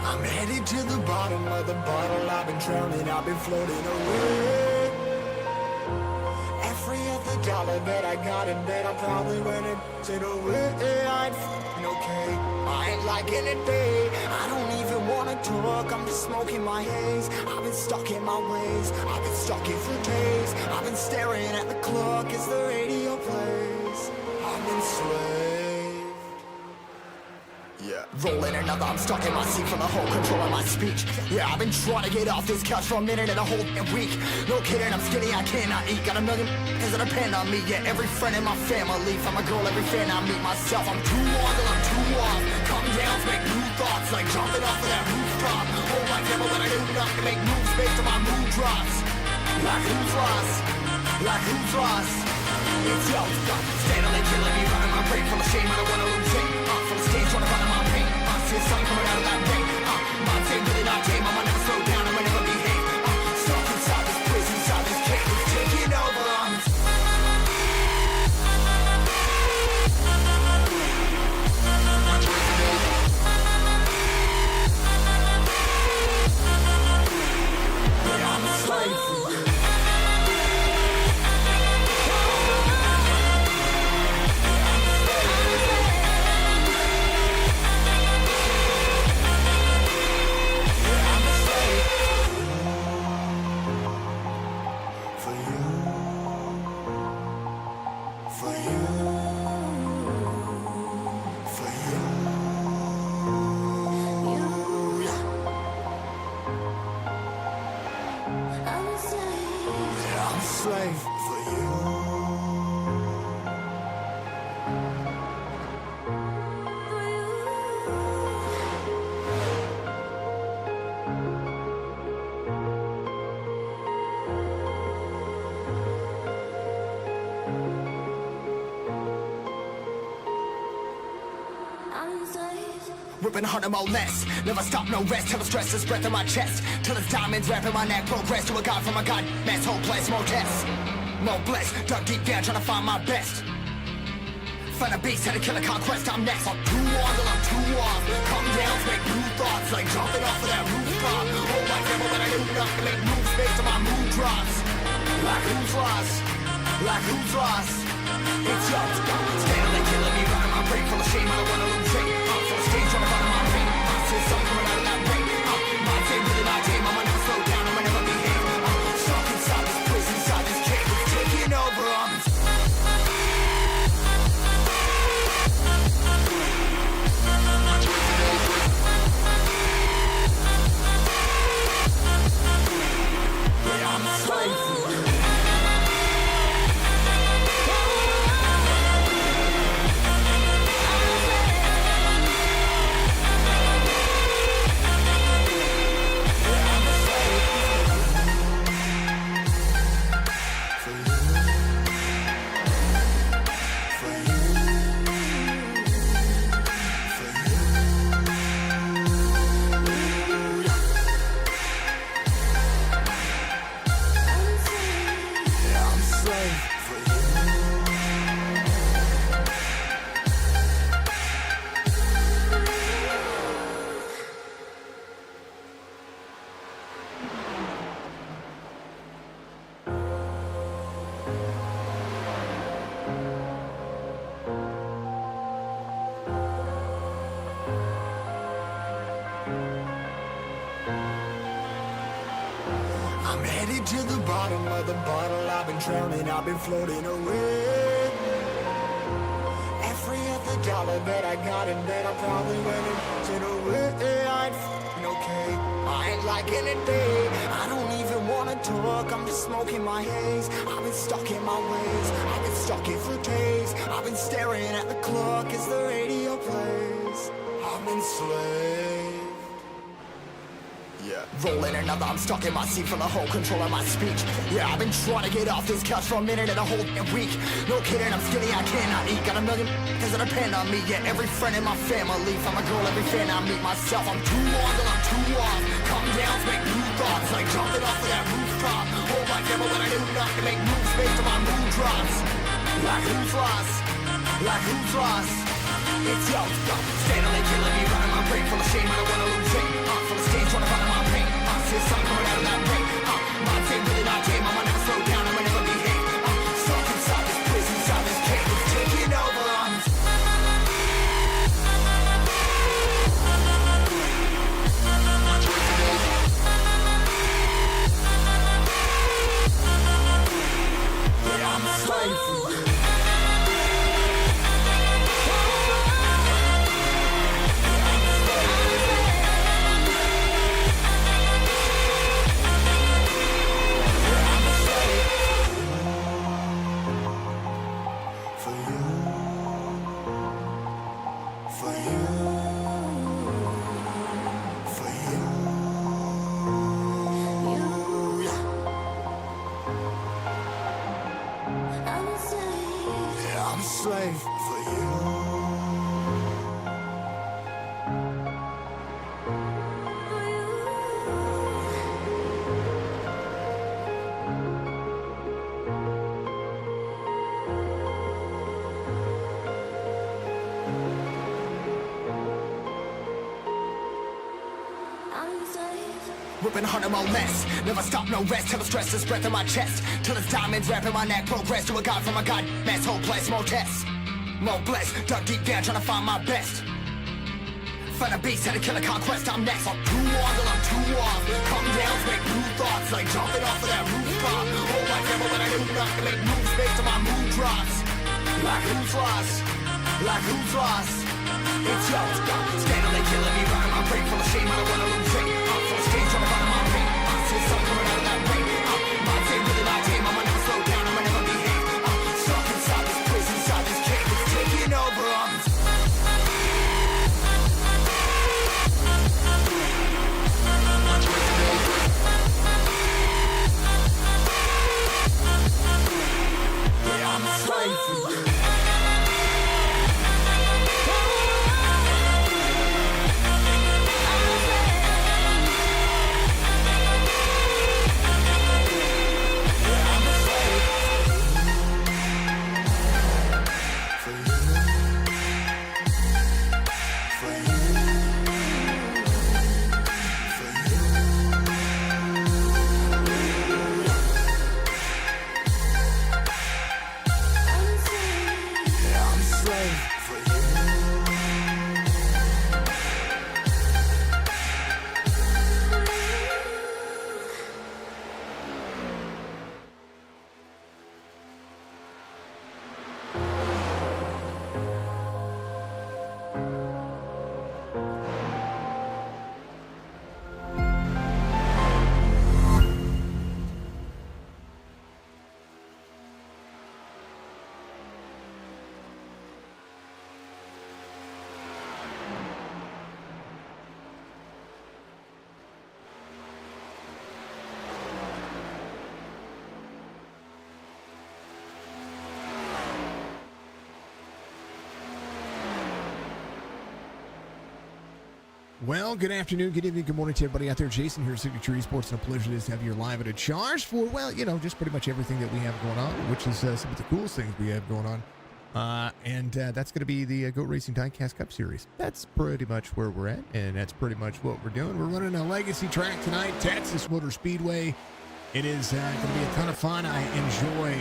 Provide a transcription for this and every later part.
I'm headed to the bottom of the bottle. I've been drowning, I've been floating away. Every other dollar that I got in debt, I probably went it away. I'm f***ing okay, I ain't liking it, babe. I don't even wanna talk, I'm just smoking my haze. I've been stuck in my ways, I've been stuck here for days. I've been staring at the clock as the radio plays. I'm enslaved. Yeah, rolling another, I'm stuck in my seat from the whole control of my speech. Yeah, I've been trying to get off this couch for a minute and a whole week. No kidding, I'm skinny, I cannot eat. Got a million cause that depend on me. Yeah, every friend in my family, from a girl, every fan I meet myself. I'm too on till I'm too off. Come down to make new thoughts, like jumping off of that rooftop. Whole life never when I do nothing to make moves based on my mood drops. Like who's lost? Like who's lost? It's yo, steadily killing me, running my brain full of shame. I don't wanna lose it. Full of stage, trying to run my pain. See the sun coming out of that rain. My team really not tame. I'ma never slow down. I'ma never behave. Stuck inside this prison, inside this cage. It's taking over. I'm a slave. Slave for you. Ripping harder, more less. Never stop, no rest. Till the stress is breath in my chest. Till it's diamonds wrapping my neck. Progress to a god from a god. Mass hopeless, more tests. More blessed. Dug deep down, trying to find my best. Find a beast, had to kill a conquest. I'm next. I'm too on till I'm too off. Come down to make new thoughts, like jumping off of that rooftop. Whole life never when I do nothing to make moves based on my mood drops. Like who's lost? Like who's lost? It's yo, steadily killing me, running my brain full of shame. I don't wanna lose it. Full of stage, trying to run my pain. See the sun coming out of that rain. My team really not tame. I'ma never slow down. I'ma never behave. Stuck inside this prison, inside this cage. It's taking over. I'm a slave. I'm headed to the bottom of the bottle. I've been drowning, I've been floating away. Every other dollar that I got in debt, I probably went it away. I'm f***ing okay, I ain't liking it, babe. I don't even wanna talk, I'm just smoking my haze. I've been stuck in my ways, I've been stuck here for days. I've been staring at the clock as the radio plays. I'm enslaved. Yeah, rolling another, I'm stuck in my seat from the whole control of my speech. Yeah, I've been trying to get off this couch for a minute and a whole week. No kidding, I'm skinny, I cannot eat. Got a million cause that depend on me. Yeah, every friend in my family, from a girl, every fan I meet myself. I'm too on till I'm too off. Come down to make new thoughts, like jumping off of that rooftop. Whole life never when I do nothing to make moves based on Like who's lost? Like who's lost? It's yo, steadily killing me, running my brain full of shame. I don't wanna lose it. Full of stage, trying to find my pain. See the sun coming out of that rain. Mind's ain't really not tame. I'ma never slow down. I'ma never behave. Stuck inside this prison, inside this cave. It's taking over. Yeah, I'm a slave. Slave for you. Ripping hard and more less. Never stop, no rest. Till the stress is breath in my chest. Till it's diamonds wrapping my neck. Progress to a god from a god. Mass hopeless, more tests. More blessed. Dug deep down trying to find my best. Find a beast, had to kill a conquest. I'm next. I'm too on till I'm too off. Come down, make new thoughts. Like jumping off of that rooftop. Whole life never when I knew not to make moves based on my mood drops. Like who's lost? Like who's lost? It's yo, steadily killing me, running my brain full of shame. I don't wanna lose it. Full of stage, trying to find my pain. See the sun coming out of that rain. Mind's ain't really not tame. I'ma never slow down. I'ma never behave. Stuck inside this prison, inside this cave. It's taking over. Yeah, I'm a slave for you. Well, good afternoon, good evening, good morning to everybody out there. Jason here at Signature Esports, and a pleasure to have you live at a charge for, well, you know, just pretty much everything that we have going on, which is some of the coolest things we have going on. That's going to be the GOAT Racing Diecast Cup Series. That's pretty much where we're at, and that's pretty much what we're doing. We're running a legacy track tonight, Texas Motor Speedway. It is going to be a ton of fun. I enjoy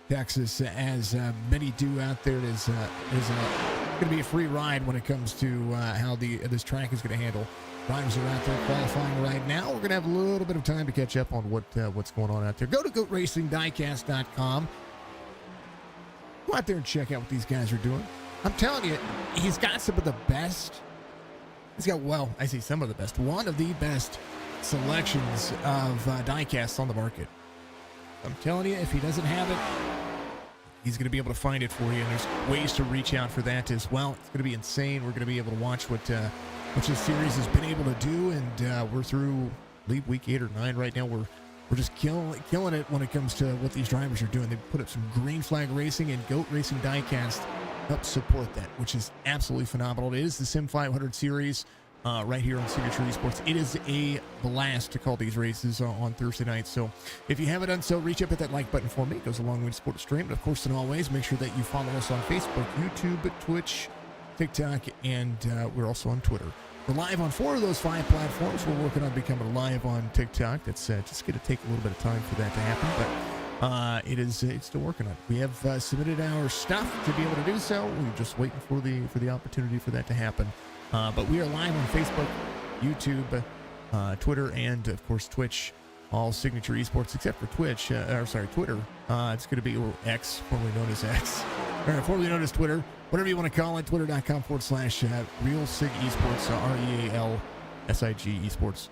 Texas, as many do out there. It is going to be a free ride when it comes to how this track is going to handle. Drivers are out there qualifying right now. We're going to have a little bit of time to catch up on what's going on out there. Go to GOATRacingDiecast.com. Go out there and check out what these guys are doing. I'm telling you, he's got some of the best. He's got, well, I say some of the best. One of the best selections of diecasts on the market. I'm telling you, if he doesn't have it, he's going to be able to find it for you, and there's ways to reach out for that as well. It's going to be insane. We're going to be able to watch what this series has been able to do, and we're through week 8 or 9 right now. We're just killing it when it comes to what these drivers are doing. They put up some green flag racing, and GOAT Racing Diecast helps support that, which is absolutely phenomenal. It is the Sim 500 series. right here on Signature Esports. It is a blast to call these races on Thursday night. So if you haven't done so, reach up at that like button for me. It goes a long way to support the stream. And of course, in always, make sure that you follow us on Facebook, YouTube, Twitch, TikTok, and we're also on Twitter. We're live on 4 of those 5 platforms. We're working on becoming live on TikTok. That's just going to take a little bit of time for that to happen, but it's still working on it. We have submitted our stuff to be able to do so. We're just waiting for the opportunity for that to happen. But we are live on Facebook, YouTube, Twitter, and of course Twitch. All Signature Esports except for Twitch, Twitter. It's going to be X, formerly known as X, or formerly known as Twitter, whatever you want to call it. Twitter.com/Real Sig Esports, REALSIG Esports,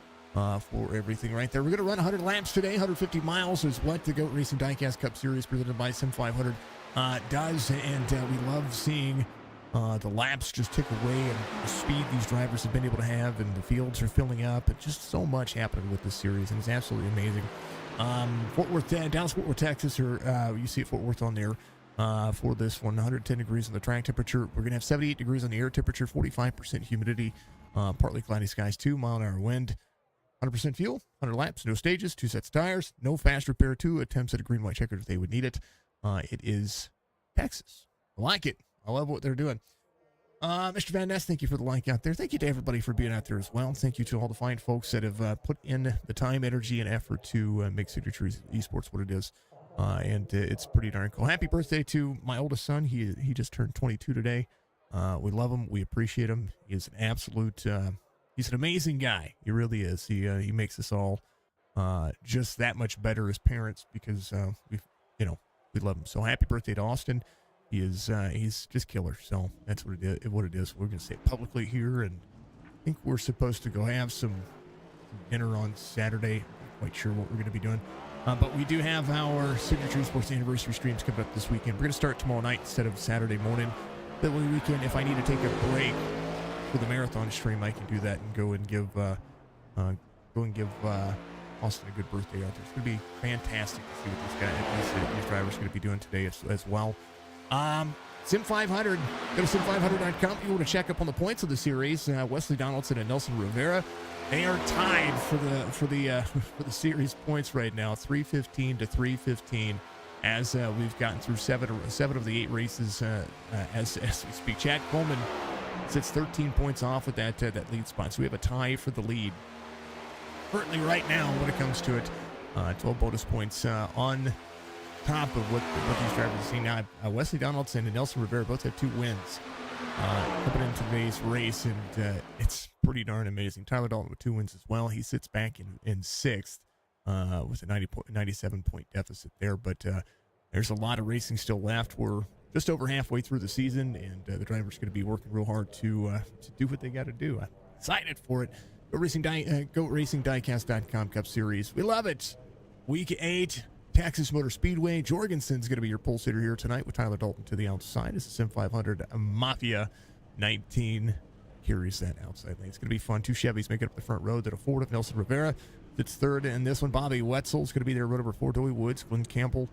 for everything right there. We're going to run 100 laps today. 150 miles is what the GOAT Racing Diecast Cup Series presented by Sim 500 does, and we love seeing the laps just tick away and the speed these drivers have been able to have, and the fields are filling up, and just so much happening with this series, and it's absolutely amazing. Dallas Fort Worth, Texas, or you see it Fort Worth on there for this one. 110 degrees on the track temperature. We're going to have 78 degrees on the air temperature, 45% humidity, partly cloudy skies, 2-mile-an-hour wind, 100% fuel, 100 laps, no stages, 2 sets of tires, no fast repair, 2 attempts at a green-white checker if they would need it. It is Texas. I like it. I love what they're doing. Mr. Van Ness, thank you for the like out there. Thank you to everybody for being out there as well. Thank you to all the fine folks that have put in the time, energy, and effort to make Signature Esports what it is. And it's pretty darn cool. Happy birthday to my oldest son. He just turned 22 today. We love him. We appreciate him. He is an absolute, he's an amazing guy. He really is. He makes us all just that much better as parents because we love him. So happy birthday to Austin. He's just killer. So that's what it is. We're gonna say it publicly here, and I think we're supposed to go have some dinner on Saturday. Not quite sure what we're gonna be doing, but we do have our Signature Esports anniversary streams coming up this weekend. We're gonna start tomorrow night instead of Saturday morning. That way we can, if I need to take a break for the marathon stream, I can do that and go and give Austin a good birthday out there. It's gonna be fantastic to see what these drivers are gonna be doing today as well. Sim 500, go to sim500.com. You want to check up on the points of the series. Wesley Donaldson and Nelson Rivera, they are tied for the series points right now, 315 to 315, as we've gotten through seven of the 8 races as we speak. Chad Coleman sits 13 points off with that lead spot, so we have a tie for the lead currently right now when it comes to it. 12 bonus points on top of what these drivers are seeing now. Wesley Donaldson and Nelson Rivera both have 2 wins coming into today's race, and it's pretty darn amazing. Tyler Dalton with 2 wins as well. He sits back in 6th with a 97-point deficit there, but there's a lot of racing still left. We're just over halfway through the season, and the driver's going to be working real hard to do what they got to do. I'm excited for it. GoRacingDiecast.com Cup Series. We love it. Week 8. Texas Motor Speedway. Jorgensen's going to be your pole sitter here tonight with Tyler Dalton to the outside as the Sim 500 Mafia 19 carries that outside lane. It's going to be fun. 2 Chevys make it up the front row. That a Ford of Nelson Rivera. That's 3rd in this one. Bobby Wetzel's going to be there. Row number 4. Joey Woods. Glenn Campbell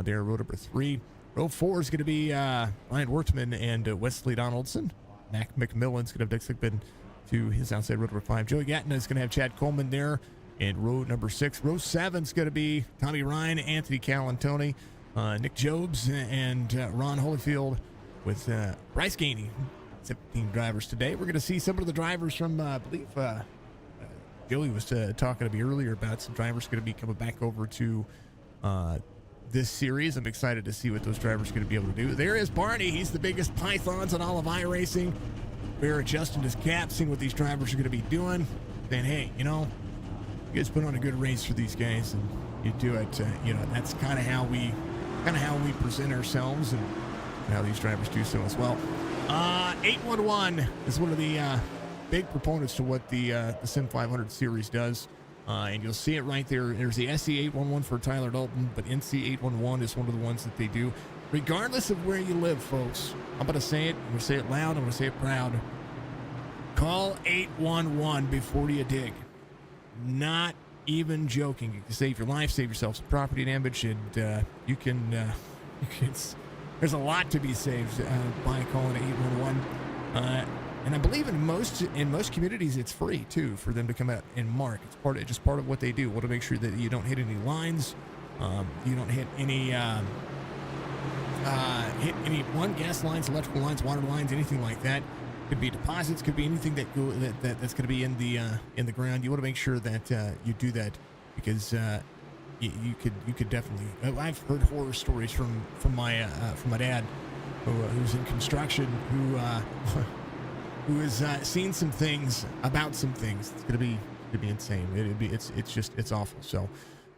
there. Row number 3. Row 4 is going to be Ryan Wertman and Wesley Donaldson. Mac McMillan's going to have Dick Sigmund to his outside. Row number 5. Joey Gatton is going to have Chad Coleman there. And row number 6. Row 7 is going to be Tommy Ryan, Anthony Calantoni, Nick Jobs, and Ron Holyfield with Bryce Gainey. 17 drivers today. We're going to see some of the drivers from, I believe, Joey was talking to me earlier about some drivers going to be coming back over to this series. I'm excited to see what those drivers are going to be able to do. There is Barney. He's the biggest pythons on all of iRacing. We're adjusting his cap, seeing what these drivers are going to be doing. Saying, hey, you guys put on a good race for these guys, and you do it. That's kind of how we present ourselves, and how these drivers do so as well. 811 is one of the big proponents to what the Sim 500 series does, and you'll see it right there. There's the SC 811 for Tyler Dalton, but NC 811 is one of the ones that they do, regardless of where you live, folks. I'm gonna say it. I'm gonna say it loud. I'm gonna say it proud. Call 811 before you dig. Not even joking. You can save your life, save yourself some property damage, and you can there's a lot to be saved by calling 811. And I believe in most communities it's free too for them to come out and mark. It's part of what they do. Want to make sure that you don't hit any lines, you don't hit any gas lines, electrical lines, water lines, anything like that. Could be deposits, could be anything that's going to be in the ground. You want to make sure that you do that because you could definitely. I've heard horror stories from my dad, who's in construction, who has seen some things about some things. It's gonna be insane. It's awful. So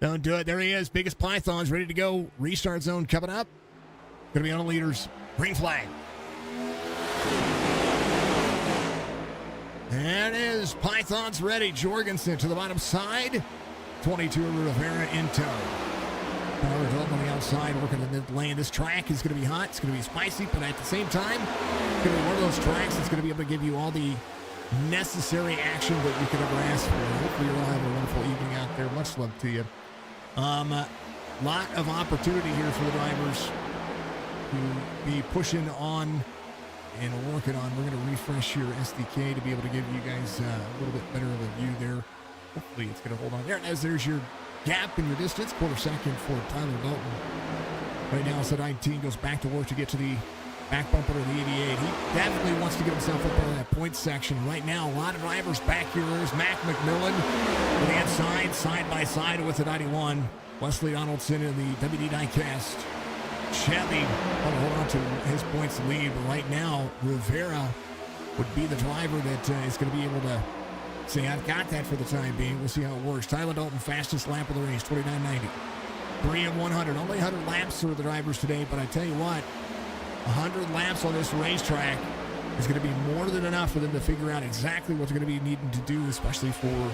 don't do it. There he is. Biggest Python's ready to go. Restart zone coming up. Gonna be on the leaders. Green flag. There it is. Python's ready. Jorgensen to the bottom side. 22 Rivera in tow. Power Dalton on the outside, working the mid lane. This track is going to be hot. It's going to be spicy, but at the same time, it's going to be one of those tracks that's going to be able to give you all the necessary action that you could ever ask for. Hopefully you'll have a wonderful evening out there. Much love to you. Lot of opportunity here for the drivers to be pushing on and working on. We're going to refresh your SDK to be able to give you guys a little bit better of a view there. Hopefully it's going to hold on. There it is. There's your gap in your distance. Quarter second for Tyler Dalton. Right now it's at 19. Goes back to work to get to the back bumper of the 88. He definitely wants to get himself up on that point section. Right now, a lot of drivers back here. There's Mac McMillan on the inside, side by side with the 91. Wesley Donaldson in the WD Diecast. Chevy will hold on to his points lead. But right now, Rivera would be the driver that is going to be able to say, I've got that for the time being. We'll see how it works. Tyler Dalton, fastest lap of the race, 29.90. 3 of 100. Only 100 laps for the drivers today, but I tell you what, 100 laps on this racetrack is going to be more than enough for them to figure out exactly what they're going to be needing to do, especially for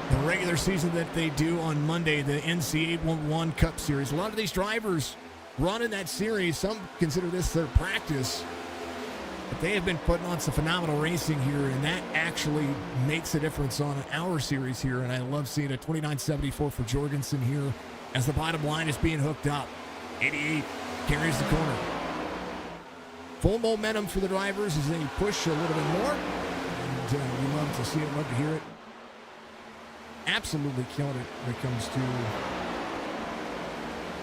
the regular season that they do on Monday, the NC811 Cup Series. A lot of these drivers run in that series. Some consider this their practice. But they have been putting on some phenomenal racing here, and that actually makes a difference on our series here. And I love seeing a 29.74 for Jorgensen here as the bottom line is being hooked up. 88 carries the corner. Full momentum for the drivers as they push a little bit more. And we love to see it, love to hear it. Absolutely killed it when it comes to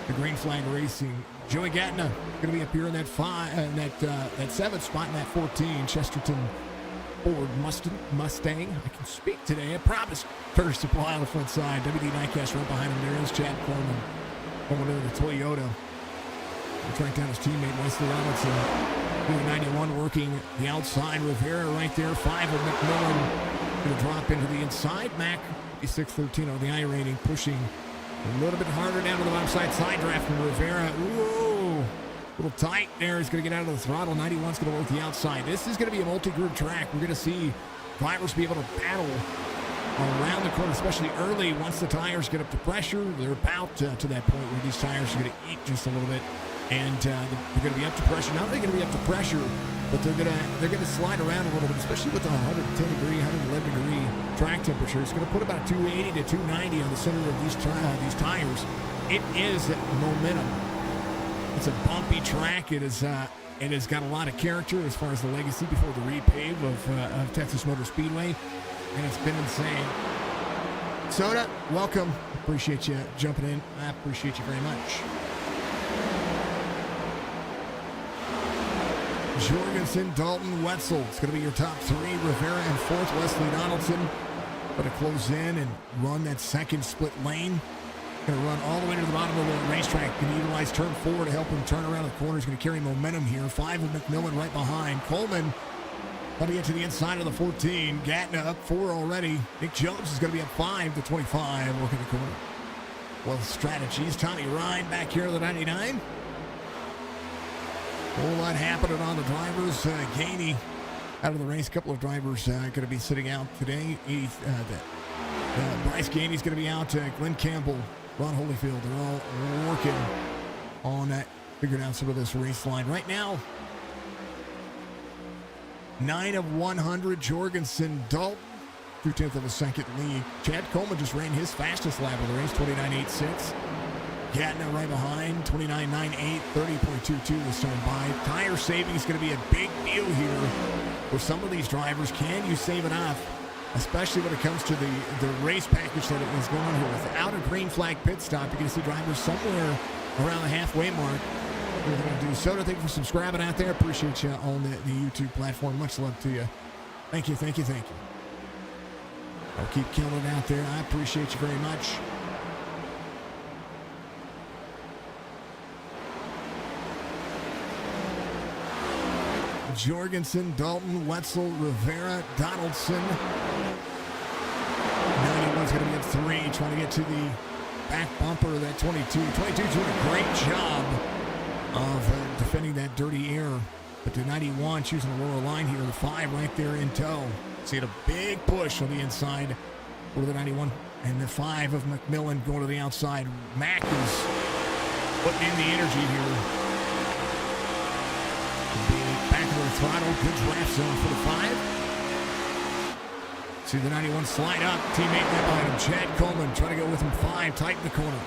the green flag racing. Joey Gatna going to be up here in that that seventh spot in that 14. Chesterton Ford Mustang. I can speak today. I promise. First supply on the front side. WD Diecast right behind him. There is Chad Coleman going into the Toyota. He tracked down his teammate Wesley Robinson. Doing 91 working the outside. Rivera right there. 5 of McMillan going to drop into the inside. Mac 56.13 on the I rating, pushing a little bit harder down to the bottom side draft from Rivera. Ooh, a little tight there. He's going to get out of the throttle. 91's going to work the outside. This is going to be a multi-group track. We're going to see drivers be able to battle around the corner, especially early. Once the tires get up to pressure, they're about to that point where these tires are going to eat just a little bit, and they're going to be up to pressure. Not only going to be up to pressure, but they're going to slide around a little bit, especially with the 110 degree, 111 degree track temperature. It's going to put about 280 to 290 on the center of these tires. It is momentum. It's a bumpy track. It has got a lot of character as far as the legacy before the repave of Texas Motor Speedway, and it's been insane. Soda, welcome. Appreciate you jumping in. I appreciate you very much. Jorgensen, Dalton, Wetzel. It's going to be your top 3. Rivera in 4th. Wesley Donaldson going to close in and run that second split lane. Going to run all the way to the bottom of the racetrack. Going to utilize turn 4 to help him turn around the corner. He's going to carry momentum here. 5 of McMillan right behind. Coleman going to get to the inside of the 14. Gatna up 4 already. Nick Jones is going to be up 5 to 25. Working the corner. Well, strategies. Tommy Ryan back here at the 99. A whole lot happening on the drivers. Gainey out of the race. A couple of drivers going to be sitting out today. Bryce Gainey's going to be out. Glenn Campbell, Ron Holyfield, they're all working on that, figuring out some of this race line. Right now, 9 of 100. Jorgensen, Dalton, 2/10 of a second lead. Chad Coleman just ran his fastest lap of the race, 29.86. Gatna right behind, 29.98, 30.22 this time by. Tire saving is going to be a big deal here for some of these drivers. Can you save enough, especially when it comes to the race package that it was going on here? Without a green flag pit stop, you're going to see drivers somewhere around the halfway mark. We're going to do so. Thank you for subscribing out there. Appreciate you on the YouTube platform. Much love to you. Thank you, thank you, thank you. I'll keep killing it out there. I appreciate you very much. Jorgensen, Dalton, Wetzel, Rivera, Donaldson. 91's going to be at 3, trying to get to the back bumper of that 22. 22's doing a great job of defending that dirty air. But the 91 choosing the lower line here. The 5 right there in tow. See a big push on the inside for the 91. And the 5 of McMillan going to the outside. Mack is putting in the energy here. Back of the throttle, good draft zone for the 5. See the 91 slide up, teammate right behind him. Chad Coleman trying to go with him. 5, tight in the corner.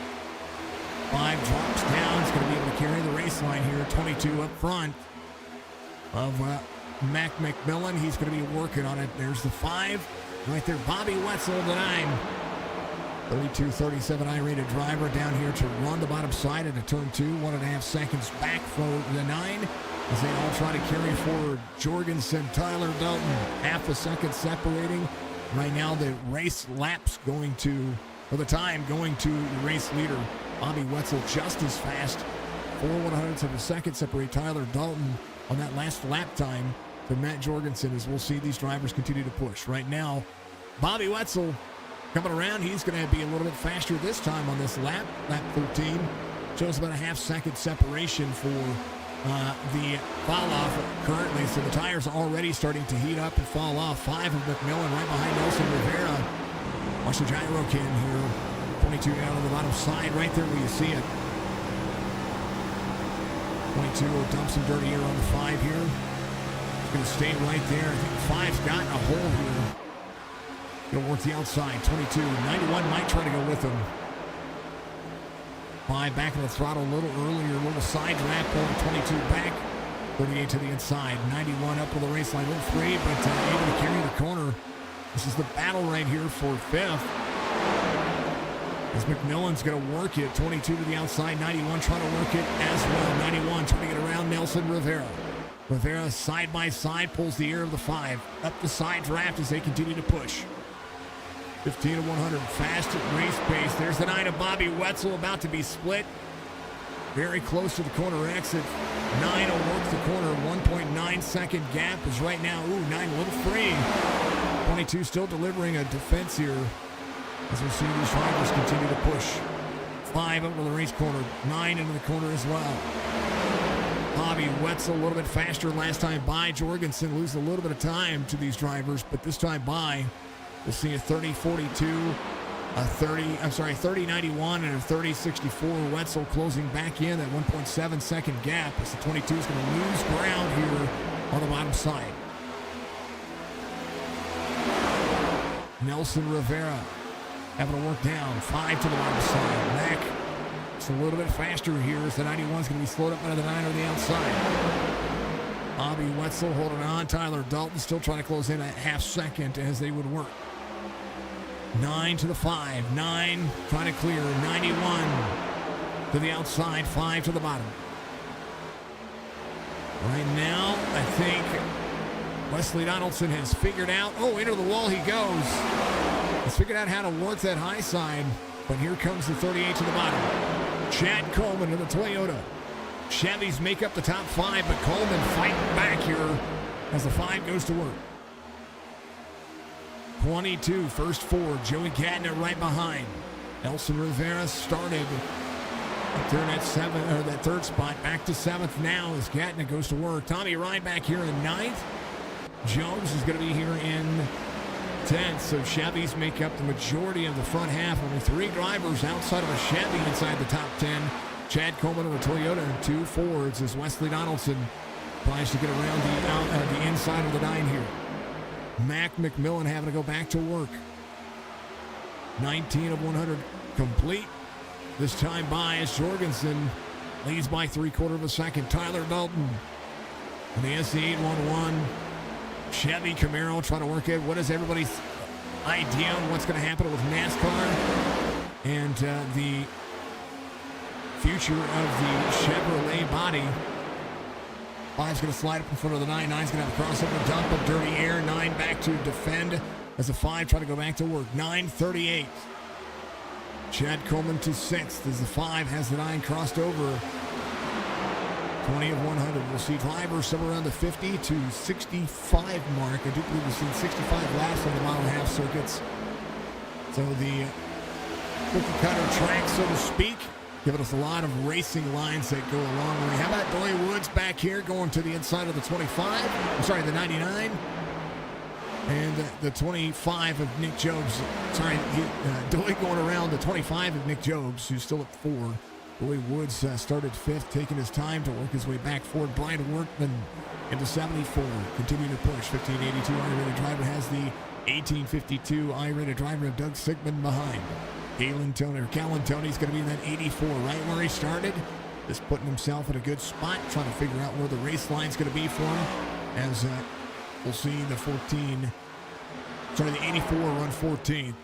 5 drops down, he's going to be able to carry the race line here. 22 up front of Mac McMillan. He's going to be working on it. There's the 5 right there. Bobby Wetzel, the 9. 32-37 I-rated driver down here to run the bottom side into turn 2. 1.5 seconds back for the 9. As they all try to carry forward. Jorgensen, Tyler Dalton, half a second separating. Right now the race laps going to, or the time going to the race leader, Bobby Wetzel, just as fast. 4/100ths of a second separate Tyler Dalton on that last lap time to Matt Jorgensen, as we'll see these drivers continue to push. Right now, Bobby Wetzel coming around. He's going to be a little bit faster this time on this lap. Lap 13 shows about a half second separation for the fall off currently. So the tires are already starting to heat up and fall off. 5 of McMillan right behind Nelson Rivera. Watch the gyro cam here. 22 down on the bottom side right there where you see it. 22 will dump some dirty air on the 5 here. It's going to stay right there. I think 5's got a hole here. Going to work the outside. 22. 91 might try to go with him. 5 back in the throttle a little earlier. A little side draft going 22 back. 38 to the inside. 91 up to the race line. A little free, but able to carry the corner. This is the battle right here for 5th. As McMillan's going to work it. 22 to the outside. 91 trying to work it as well. 91 trying to get around Nelson Rivera. Rivera side by side pulls the air of the 5. Up the side draft as they continue to push. 15/100, fast at race pace. There's the 9 of Bobby Wetzel about to be split. Very close to the corner exit. 9 will work the corner. 1.9 second gap is right now. 9 a little free. 22 still delivering a defense here as we see these drivers continue to push. 5 up to the race corner. 9 into the corner as well. Bobby Wetzel a little bit faster last time by. Jorgensen loses a little bit of time to these drivers, but this time by. We'll see a 30-42, a 30-91, and a 30-64. Wetzel closing back in at 1.7 second gap as the 22 is going to lose ground here on the bottom side. Nelson Rivera having to work down. 5 to the bottom side. Mack just a little bit faster here as the 91 is going to be slowed up by the 9 on the outside. Bobby Wetzel holding on. Tyler Dalton still trying to close in a half second as they would work. 9 to the 5. 9 trying to clear. 91 to the outside. 5 to the bottom. Right now, I think Wesley Donaldson has figured out. Into the wall he goes. He's figured out how to work that high side. But here comes the 38 to the bottom. Chad Coleman to the Toyota. Chevys make up the top 5, but Coleman fighting back here as the 5 goes to work. 22, first 4. Joey Gadner right behind. Nelson Rivera started up there in that third spot. Back to 7th now as Gadner goes to work. Tommy Ryback here in 9th. Jones is going to be here in 10th. So Chevys make up the majority of the front half. Only 3 drivers outside of a Chevy inside the top 10. Chad Coleman of the Toyota and 2 Fords as Wesley Donaldson tries to get around the inside of the 9 here. Mac McMillan having to go back to work. 19 of 100 complete. This time by Jorgensen. Leads by 3/4 of a second. Tyler Dalton in the SC811 Chevy Camaro trying to work it. What is everybody's idea on what's going to happen with NASCAR and the future of the Chevrolet body? 5's going to slide up in front of the 9. 9's going to have a crossover dump of dirty air. 9 back to defend as the 5 try to go back to work. 9:38. Chad Coleman to 6th as the 5 has the 9 crossed over. 20 of 100. We'll see drivers somewhere around the 50 to 65 mark. I do believe we've seen 65 laps on the mile and a half circuits. So the cookie cutter track, so to speak, giving us a lot of racing lines that go a long way. How about Dory Woods back here going to the inside of the 25? I'm sorry, the 99. And the 25 of Nick Jobs. Sorry, Dory going around the 25 of Nick Jobs, who's still at 4. Dory Woods started 5th, taking his time to work his way back forward. Brian Workman into 74, continuing to push. 1582 I-rated driver has the 1852 I-rated driver of Doug Sigmund behind. Callan Tony's going to be in that 84, right where he started. Just putting himself in a good spot, trying to figure out where the race line's going to be for him. As we'll see the 84 run 14th.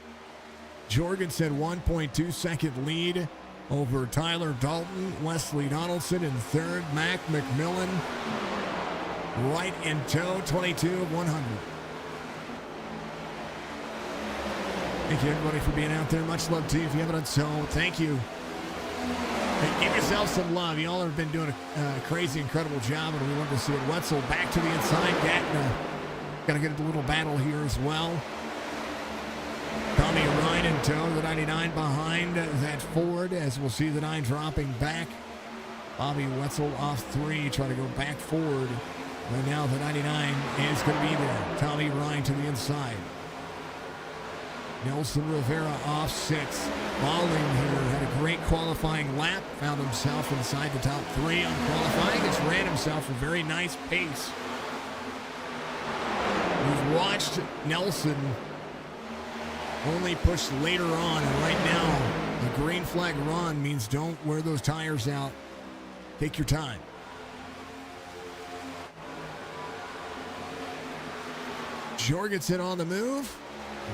Jorgensen 1.2 second lead over Tyler Dalton. Wesley Donaldson in 3rd. Mac McMillan right in tow, 22 of 100. Thank you, everybody, for being out there. Much love to you. If you haven't done so, thank you. Hey, give yourself some love. You all have been doing a crazy, incredible job, and we wanted to see it. Wetzel back to the inside. Gatna got to get a little battle here as well. Tommy Ryan in tow, the 99 behind that Ford, as we'll see the 9 dropping back. Bobby Wetzel off 3, trying to go back forward. Right now the 99 is going to be there. Tommy Ryan to the inside. Nelson Rivera off 6. Balling here had a great qualifying lap. Found himself inside the top 3 on qualifying. Just ran himself a very nice pace. We've watched Nelson only push later on, and right now the green flag run means don't wear those tires out. Take your time. Jorgensen on the move.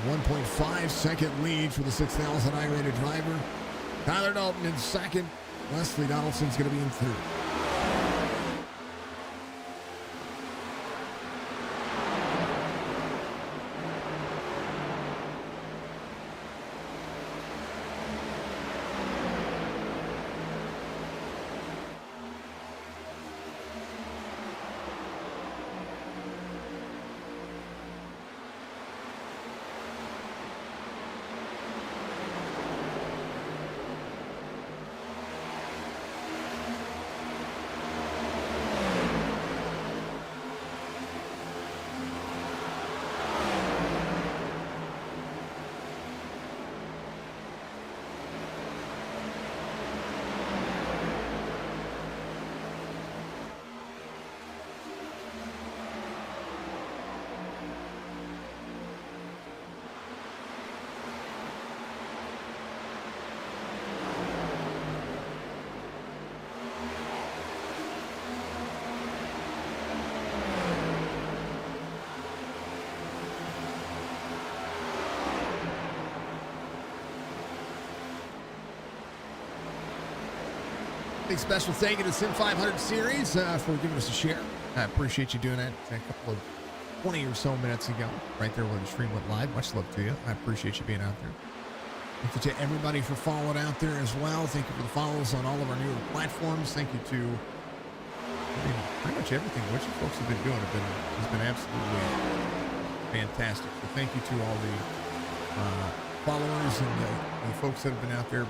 A 1.5 second lead for the 6,000 I-rated driver. Tyler Dalton in 2nd. Wesley Donaldson's going to be in 3rd. Big special thank you to Sim 500 Series for giving us a share. I appreciate you doing that a couple of 20 or so minutes ago, right there where the stream went live. Much love to you. I appreciate you being out there. Thank you to everybody for following out there as well. Thank you for the follows on all of our newer platforms. Thank you to pretty much everything what you folks have been doing has been absolutely fantastic. So thank you to all the followers and the folks that have been out there.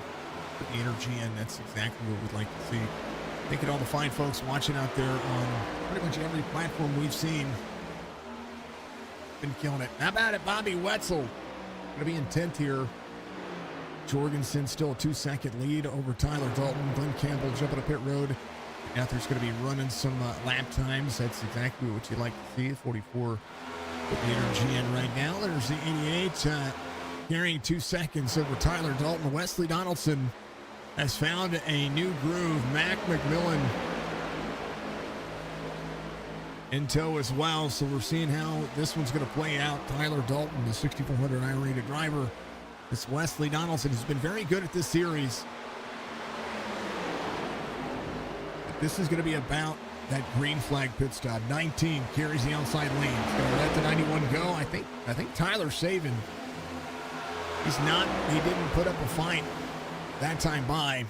The energy, and that's exactly what we'd like to see. Thank you to all the fine folks watching out there on pretty much every platform we've seen. Been killing it. How about it, Bobby Wetzel? Gonna be in 10th here. Jorgensen still a 2-second lead over Tyler Dalton. Glenn Campbell jumping up pit road. Out there's gonna be running some lap times. That's exactly what you'd like to see. 44 with the energy in right now. There's the 88 carrying 2 seconds over Tyler Dalton. Wesley Donaldson has found a new groove. Mac McMillan in tow as well. So we're seeing how this one's going to play out. Tyler Dalton, the 6,400 I-rated driver. This Wesley Donaldson has been very good at this series. But this is going to be about that green flag pit stop. 19 carries the outside lane. He's going to let the 91 go. I think Tyler's saving. He didn't put up a fight that time by.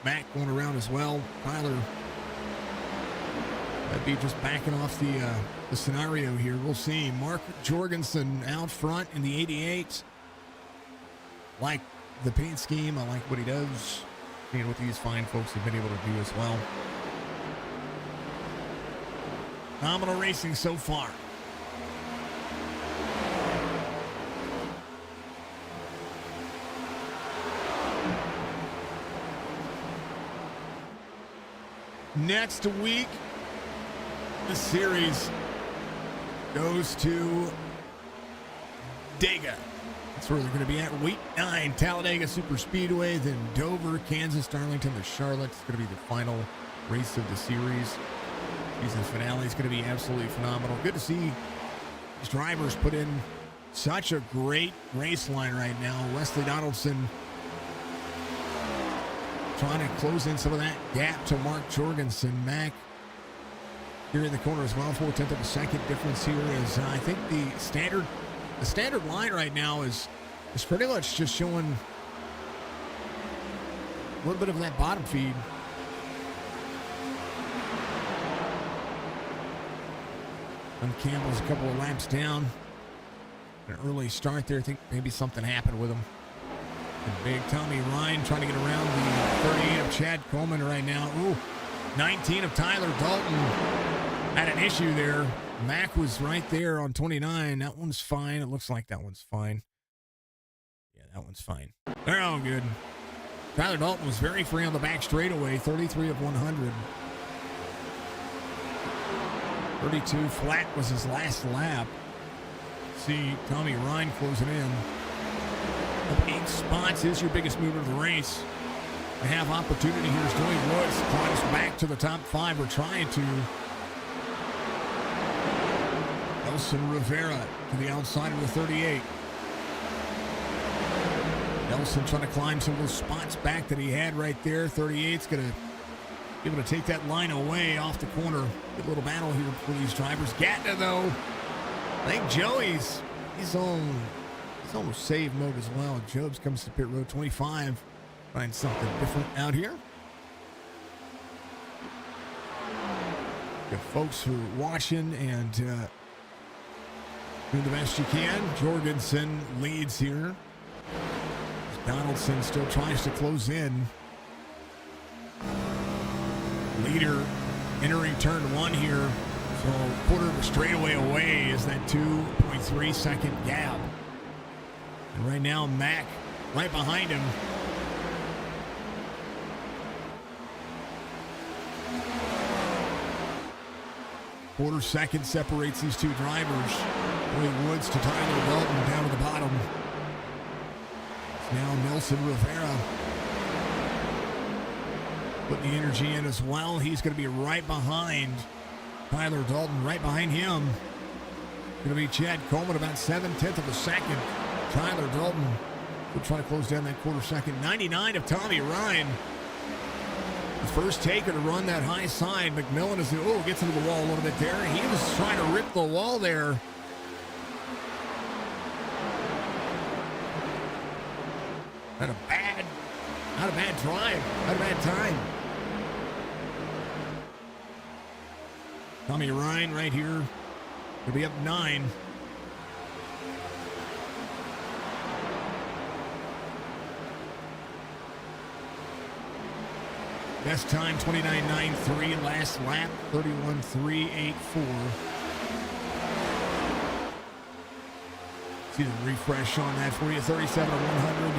Mac going around as well. Tyler, that'd be just backing off the scenario here. We'll see. Mark Jorgensen out front in the 88. Like the paint scheme. I like what he does. Seeing what these fine folks have been able to do as well. Phenomenal racing so far. Next week, the series goes to Dega. That's where they're going to be at. Week 9, Talladega Super Speedway, then Dover, Kansas, Darlington, to Charlotte. It's going to be the final race of the series. Season finale is going to be absolutely phenomenal. Good to see these drivers put in such a great race line right now. Wesley Donaldson trying to close in some of that gap to Mark Jorgensen. Mac here in the corner as well. 4/10 of a second difference here is I think the standard line right now is pretty much just showing a little bit of that bottom feed. And Campbell's a couple of laps down. An early start there. I think maybe something happened with him. And big Tommy Ryan trying to get around the 38 of Chad Coleman right now. Ooh, 19 of Tyler Dalton had an issue there. Mac was right there on 29. That one's fine. It looks like that one's fine. Yeah, that one's fine. They're all good. Tyler Dalton was very free on the back straightaway. 33 of 100. 32 flat was his last lap. See Tommy Ryan closing in. Up 8 spots is your biggest mover of the race. They have opportunity here as Joey Woods climbs back to the top 5. We're trying to. Nelson Rivera to the outside of the 38. Nelson trying to climb some of those spots back that he had right there. 38's going to be able to take that line away off the corner. Good little battle here for these drivers. Gatna, though, I think Joey's almost save mode as well. Jobs comes to pit road 25. Find something different out here. Got folks who are watching and doing the best you can. Jorgensen leads here. Donaldson still tries to close in. Leader entering turn 1 here. So quarter of a straightaway away is that 2.3 second gap. And right now, Mac right behind him. Quarter second separates these two drivers. Joey Woods to Tyler Dalton down to the bottom. It's now Nelson Rivera putting the energy in as well. He's going to be right behind Tyler Dalton, right behind him. Going to be Chad Coleman, about 7/10 of a second. Tyler Dalton will try to close down that quarter second. 99 of Tommy Ryan. The first taker to run that high side. McMillan gets into the wall a little bit there. He was trying to rip the wall there. Not a bad drive. Not a bad time. Tommy Ryan right here. He'll be up 9. Best time 29.93. Last lap 31.384. See the refresh on that for you. 37 of 100.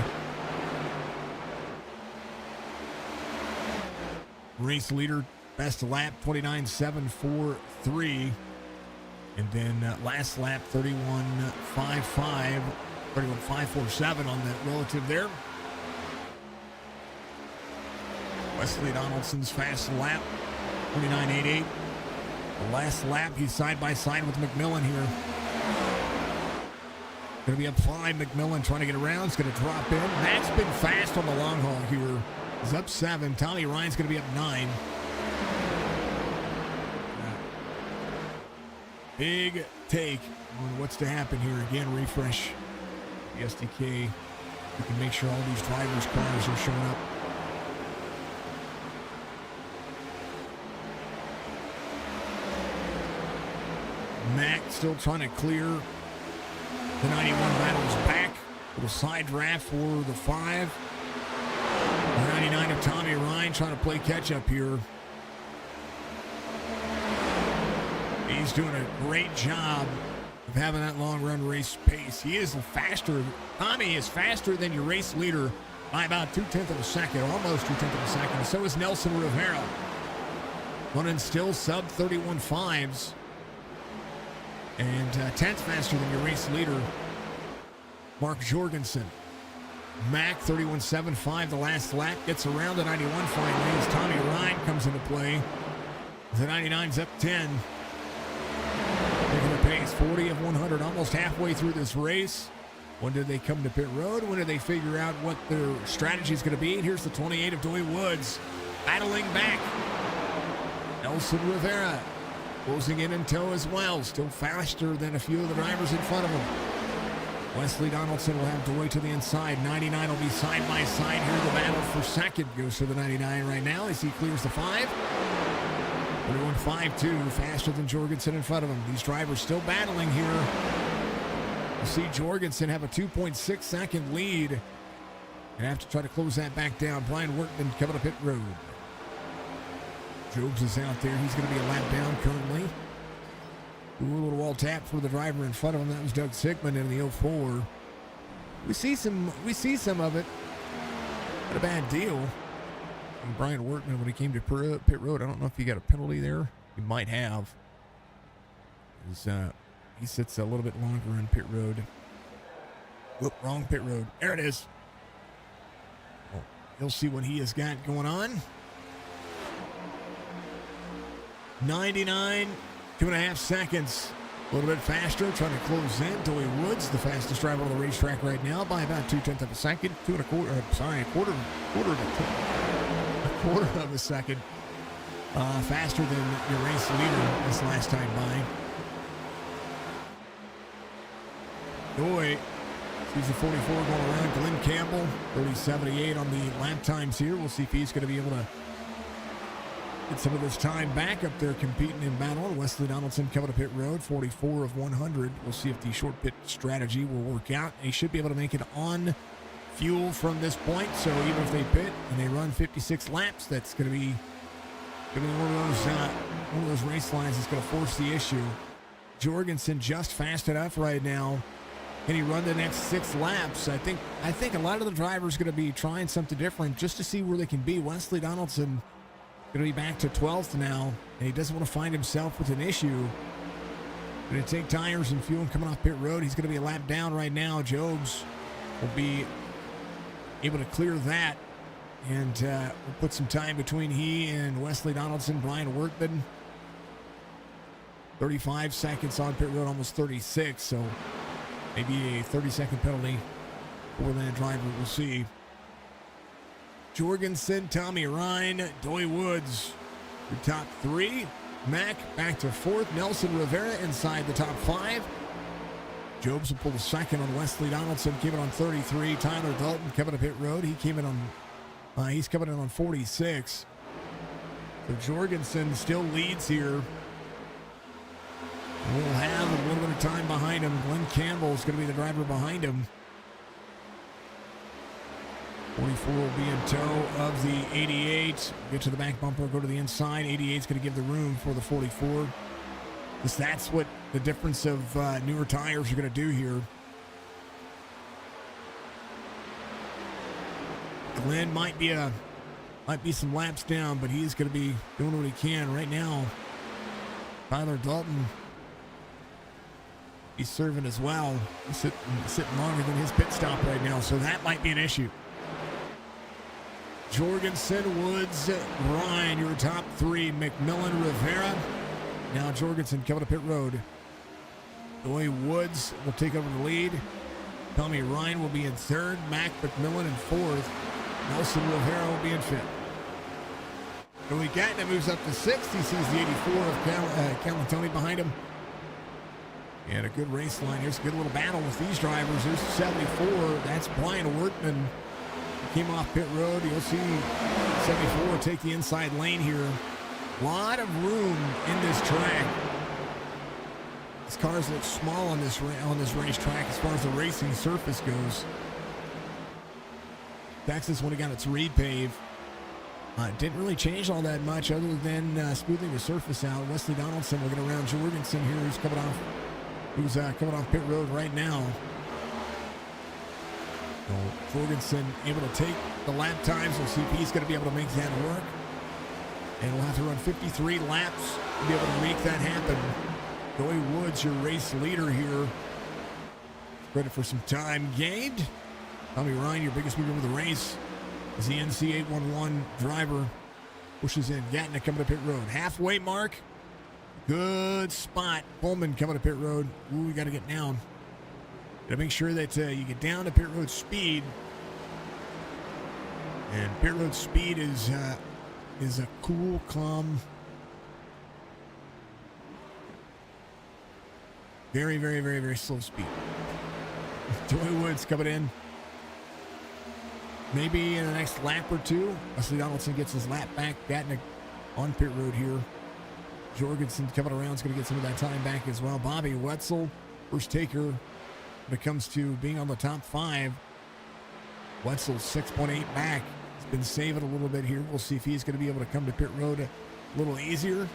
Race leader, best lap 29.743. And then last lap 31.55. 31.547 on that relative there. Wesley Donaldson's fast lap, 29.88. The last lap, he's side by side with McMillan here. Going to be up 5. McMillan trying to get around. It's going to drop in. Matt's been fast on the long haul here. He's up 7. Tommy Ryan's going to be up 9. Big take on what's to happen here. Again, refresh the SDK. We can make sure all these drivers' cars are showing up. Mac still trying to clear the 91 battles back. Little side draft for the 5. The 99 of Tommy Ryan trying to play catch up here. He's doing a great job of having that long run race pace. He is faster. Tommy is faster than your race leader by about 2/10 of a second, almost 2/10 of a second. So is Nelson Rivera. Running still sub 31.5s. And 10th faster than your race leader, Mark Jorgensen. Mac 31.75 the last lap, gets around the 91 finally as Tommy Ryan comes into play. The 99's up 10. Taking the pace, 40 of 100, almost halfway through this race. When did they come to pit road? When did they figure out what their strategy is going to be? And here's the 28 of Doy Woods battling back. Nelson Rivera closing in tow as well. Still faster than a few of the drivers in front of him. Wesley Donaldson will have Doy to the inside. 99 will be side by side here. The battle for second goes to the 99 right now as he clears the 5. 31.52, faster than Jorgensen in front of him. These drivers still battling here. We'll see Jorgensen have a 2.6 second lead and have to try to close that back down. Brian Workman coming to pit road. Jobs is out there. He's going to be a lap down currently. Ooh, a little wall tap for the driver in front of him. That was Doug Sigmund in the 04. We see some of it. Not a bad deal. And Brian Workman, when he came to pit road, I don't know if he got a penalty there. He might have. He sits a little bit longer in pit road. Whoop, wrong pit road. There it is. Well, he'll see what he has got going on. 99, 2.5 seconds. A little bit faster, trying to close in. Doy Woods, the fastest driver on the racetrack right now, by about 2/10 of a second. A quarter of a second. Faster than your race leader this last time by. Doy sees the 44 going around. Glenn Campbell, 30.78 on the lap times here. We'll see if he's going to be able to get some of this time back up there competing in battle. Wesley Donaldson coming to pit road, 44 of 100. We'll see if the short pit strategy will work out. He should be able to make it on fuel from this point. So even if they pit and they run 56 laps, that's going to be one of those race lines that's going to force the issue. Jorgensen just fast enough right now. Can he run the next 6 laps? I think a lot of the drivers are going to be trying something different just to see where they can be. Wesley Donaldson going to be back to 12th now, and he doesn't want to find himself with an issue. Going to take tires and fuel coming off pit road. He's going to be a lap down right now. Jobs will be able to clear that, and we'll put some time between he and Wesley Donaldson. Brian Workman, 35 seconds on pit road, almost 36, so maybe a 30-second penalty for that driver. We'll see. Jorgensen, Tommy Ryan, Doy Woods, the top 3. Mac back to 4th. Nelson Rivera inside the top 5. Jobs will pull the second on Wesley Donaldson, came in on 33. Tyler Dalton coming to pit road. He came in on, he's coming in on 46. So Jorgensen still leads here. We'll have a little bit of time behind him. Glenn Campbell is going to be the driver behind him. 44 will be in tow of the 88. Get to the back bumper, go to the inside. 88 is going to give the room for the 44. Because that's what the difference of newer tires are going to do here. Glenn might be some laps down, but he's going to be doing what he can right now. Tyler Dalton, he's serving as well. He's sitting longer than his pit stop right now, so that might be an issue. Jorgensen, Woods, Ryan, your top three. McMillan, Rivera. Now Jorgensen coming to pit road. Joey Woods will take over the lead. Tommy Ryan will be in third. Mac McMillan in fourth. Nelson Rivera will be in fifth. Joey Gatna moves up to sixth. He sees the 84 of Calantoni behind him. And a good race line. Here's a good little battle with these drivers. There's 74. That's Brian Wortman. Came off pit road. You'll see 74 take the inside lane here. A lot of room in this track. These cars look small on this racetrack as far as the racing surface goes. Texas, when it got its repave, didn't really change all that much other than smoothing the surface out. Wesley Donaldson looking around Jorgensen here, who's coming off pit road right now. So Jorgensen able to take the lap times. We'll see if he's going to be able to make that work. And we'll have to run 53 laps to be able to make that happen. Joey Woods, your race leader here. Credit for some time gained. Tommy Ryan, your biggest mover of the race, as the NC811 driver pushes in. Gatna coming to pit road. Halfway mark. Good spot. Pullman coming to pit road. Ooh, we got to get down. Got to make sure that you get down to pit road speed. And pit road speed is a cool, calm, very, very, very, very slow speed. Joey Woods coming in. Maybe in the next lap or two, Wesley Donaldson gets his lap back. Gatnick on pit road here. Jorgensen coming around is going to get some of that time back as well. Bobby Wetzel, first taker when it comes to being on the top five. Wetzel 6.8 back. He's been saving a little bit here. We'll see if he's going to be able to come to pit road a little easier. And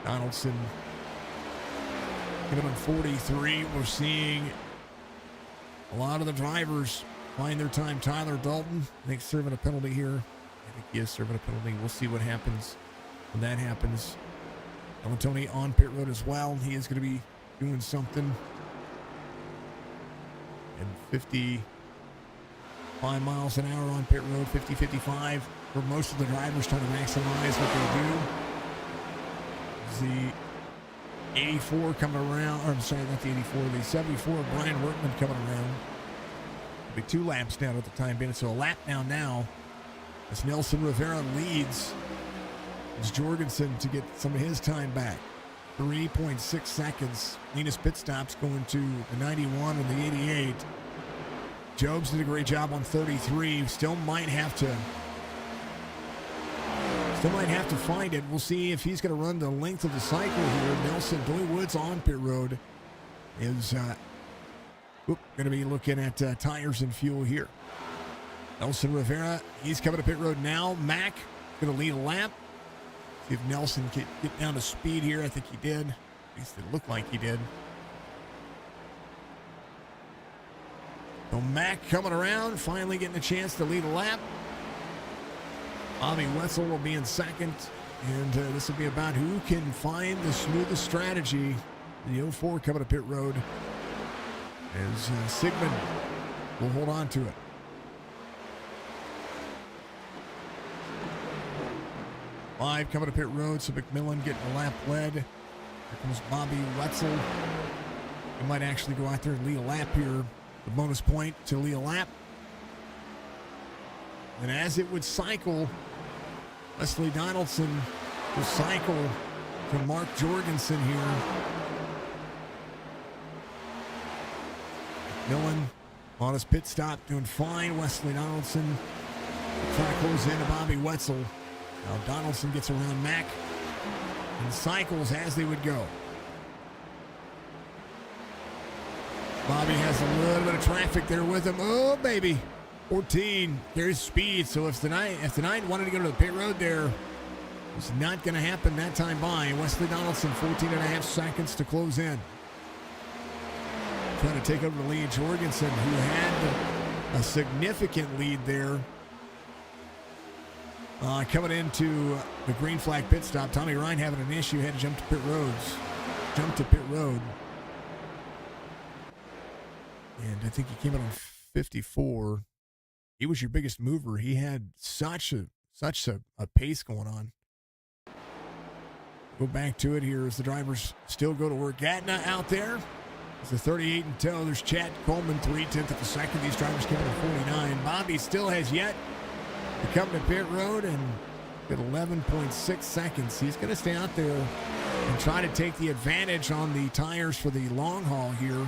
Donaldson getting on 43. We're seeing a lot of the drivers find their time. Tyler Dalton, I think, serving a penalty here. I think he is serving a penalty. We'll see what happens when that happens. Tony on pit road as well. He is going to be doing something. And 55 miles an hour on pit road, 50, 55 for most of the drivers trying to maximize what they do. The 84 coming around, or I'm sorry, not the 84, the 74, Brian Workman coming around. It'll be 2 laps down at the time being, so a lap down now as Nelson Rivera leads. It's Jorgensen to get some of his time back. 3.6 seconds. Linus pit stops going to the 91 and the 88. Jobs did a great job on 33. Still might have to find it. We'll see if he's going to run the length of the cycle here. Nelson, Joey Woods on pit road is going to be looking at tires and fuel here. Nelson Rivera, he's coming to pit road now. Mack going to lead a lap. See if Nelson can get down to speed here. I think he did. At least it looked like he did. So Mack coming around, finally getting a chance to lead a lap. Bobby Wetzel will be in second. And this will be about who can find the smoothest strategy. The 04 coming to pit road as Sigmund will hold on to it. Five coming to pit road, so McMillan getting a lap led. Here comes Bobby Wetzel. He might actually go out there and lead a lap here. The bonus point to lead a lap. And as it would cycle, Wesley Donaldson will cycle to Mark Jorgensen here. McMillan on his pit stop doing fine. Wesley Donaldson trying to close in to Bobby Wetzel. Now Donaldson gets around Mack and cycles as they would go. Bobby has a little bit of traffic there with him. Oh, baby. 14 carries speed. So if the nine wanted to go to the pit road there, it's not going to happen that time by. Wesley Donaldson, 14.5 seconds to close in. Trying to take over the lead. Jorgensen, who had a significant lead there, coming into the green flag pit stop. Tommy Ryan having an issue, had to jump to pit road. And I think he came in on 54. he was your biggest mover. He had such a pace going on. Go back to it here as the drivers still go to work. Gatna out there. It's a 38 in tow. There's Chad Coleman, 3/10 of a second. These drivers coming in 49. Bobby still has yet to come to pit road and get 11.6 seconds. He's going to stay out there and try to take the advantage on the tires for the long haul here.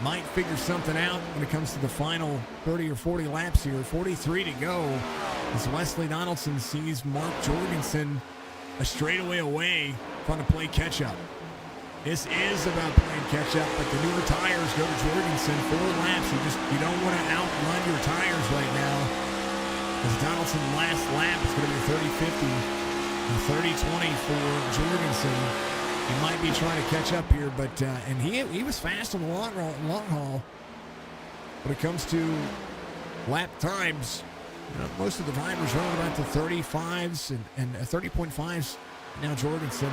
Might figure something out when it comes to the final 30 or 40 laps here. 43 to go as Wesley Donaldson sees Mark Jorgensen a straightaway away trying to play catch-up. This is about playing catch-up, but the newer tires go to Jorgensen. 4 laps. You don't want to outrun your tires right now. As Donaldson's last lap is going to be 30-50 and 30-20 for Jorgensen. He might be trying to catch up here, but and he was fast on the long haul. When it comes to lap times, most of the drivers running about the 35s and 30.5s. Now Jorgensen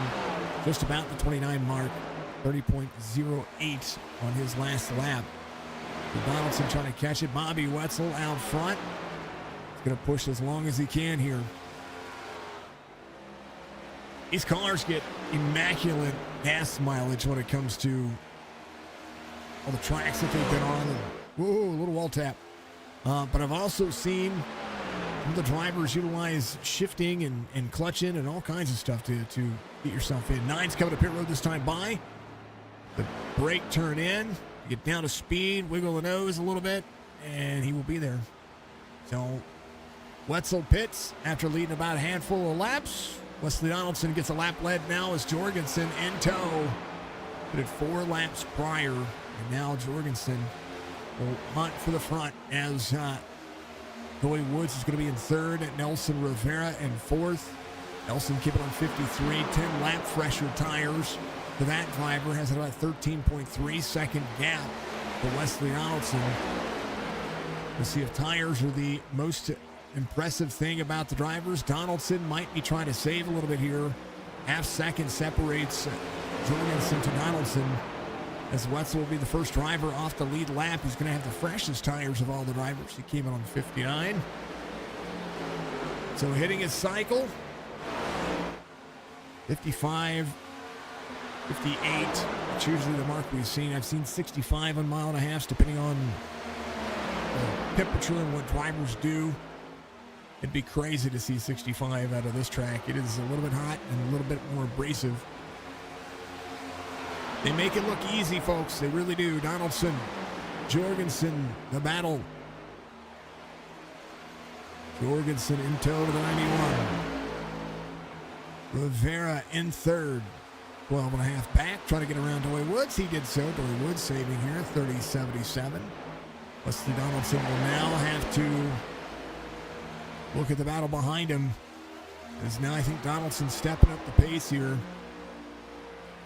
just about the 29 mark, 30.08 on his last lap. Donaldson trying to catch it. Bobby Wetzel out front. He's going to push as long as he can here. These cars get immaculate gas mileage when it comes to all the tracks that they've been on. Whoa, a little wall tap. But I've also seen the drivers utilize shifting and clutching and all kinds of stuff to get yourself in. 9's coming to pit road this time by. The brake turn in, get down to speed, wiggle the nose a little bit, and he will be there. So Wetzel pits after leading about a handful of laps. Wesley Donaldson gets a lap lead now as Jorgensen in tow. But at 4 laps prior, and now Jorgensen will hunt for the front as Joey Woods is going to be in 3rd, Nelson Rivera in 4th. Nelson keeping on 53, 10 lap fresher tires for that driver. Has about 13.3 second gap for Wesley Donaldson. We'll see if tires are the most impressive thing about the drivers. Donaldson might be trying to save a little bit here. Half second separates Jorgensen to Donaldson, as Wetzel will be the first driver off the lead lap. He's going to have the freshest tires of all the drivers. He came in on 59. So hitting his cycle, 55, 58. It's usually the mark we've seen. I've seen 65 on mile and a half, depending on temperature and what drivers do. It'd be crazy to see 65 out of this track. It is a little bit hot and a little bit more abrasive. They make it look easy, folks. They really do. Donaldson, Jorgensen, the battle. Jorgensen in tow to the 91. Rivera in 3rd. 12 and a half back, trying to get around Doy Woods. He did so. Doy Woods saving here, 30-77. Wesley Donaldson will now have to look at the battle behind him. As now I think Donaldson's stepping up the pace here.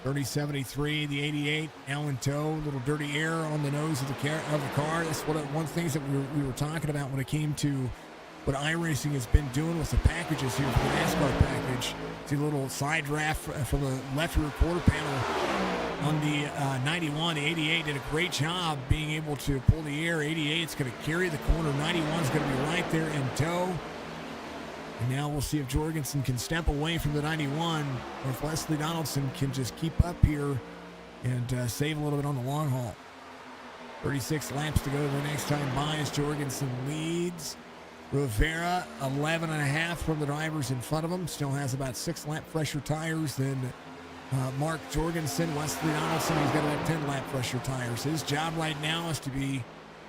30-73, the 88 now in tow. A little dirty air on the nose of the car. That's one of the things that we were talking about when it came to what iRacing has been doing with the packages here for the NASCAR package. See a little side draft from the left rear quarter panel on the 91. The 88 did a great job being able to pull the air. 88 is going to carry the corner. 91 is going to be right there in tow. And now we'll see if Jorgensen can step away from the 91 or if Wesley Donaldson can just keep up here and save a little bit on the long haul. 36 laps to go the next time by as Jorgensen leads. Rivera, 11 and a half from the drivers in front of him. Still has about 6 lap fresher tires than Mark Jorgensen. Wesley Donaldson, he's got about 10 lap fresher tires. His job right now is to be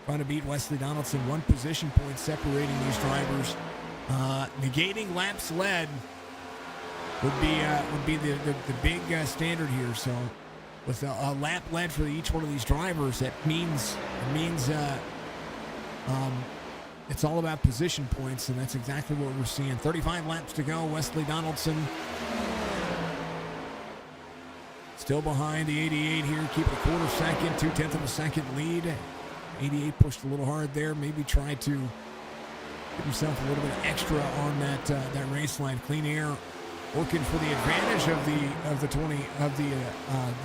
trying to beat Wesley Donaldson. 1 position point separating these drivers. Negating laps led would be the big standard here. So with a lap led for each one of these drivers, that means it's all about position points, and that's exactly what we're seeing. 35 laps to go. Wesley Donaldson still behind the 88 here, keeping a quarter second, 2/10 of a second lead. 88 pushed a little hard there. Maybe try to give himself a little bit extra on that race line. Clean air, working for the advantage of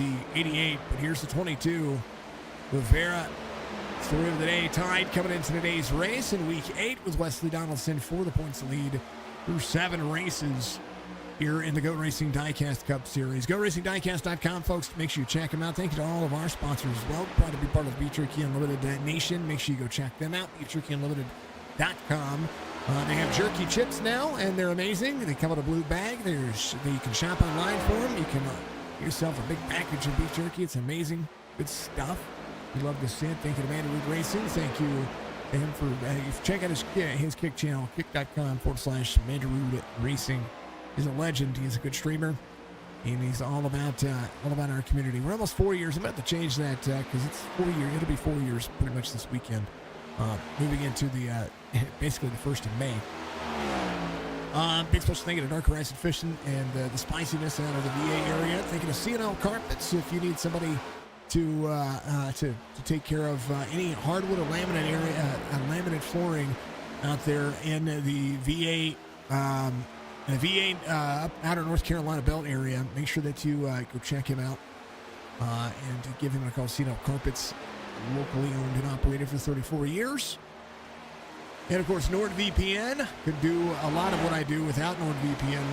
the 88. But here's the 22. Rivera Story of the day, tied coming into today's race in week 8 with Wesley Donaldson for the points lead through 7 races here in the Go Racing Diecast Cup Series. GoRacingDiecast.com, folks. Make sure you check them out. Thank you to all of our sponsors as well. Proud to be part of the Beef Jerky Unlimited Nation. Make sure you go check them out. BeefJerkyUnlimited.com. They have jerky chips now, and they're amazing. They come in a blue bag. You can shop online for them. You can get yourself a big package of beef jerky. It's amazing. Good stuff. We love to see it. Thank you to Mandarin Racing. Thank you to him for check out his Kick channel, kick.com/Mandarin Racing. He's a legend. He's a good streamer, and he's all about our community. We're almost 4 years. I'm about to change that because it's 4 years. It'll be 4 years pretty much this weekend. Moving into the basically the 1st of May. Big special thank you to Dark Horizon Fishing and the spiciness out of the VA area. Thank you to C&L Carpets. If you need somebody to take care of any hardwood or laminate area, laminate flooring out there in the VA, outer North Carolina belt area, make sure that you go check him out and give him a call. C&L Carpets, locally owned and operated for 34 years. And of course, NordVPN could do a lot of what I do without NordVPN.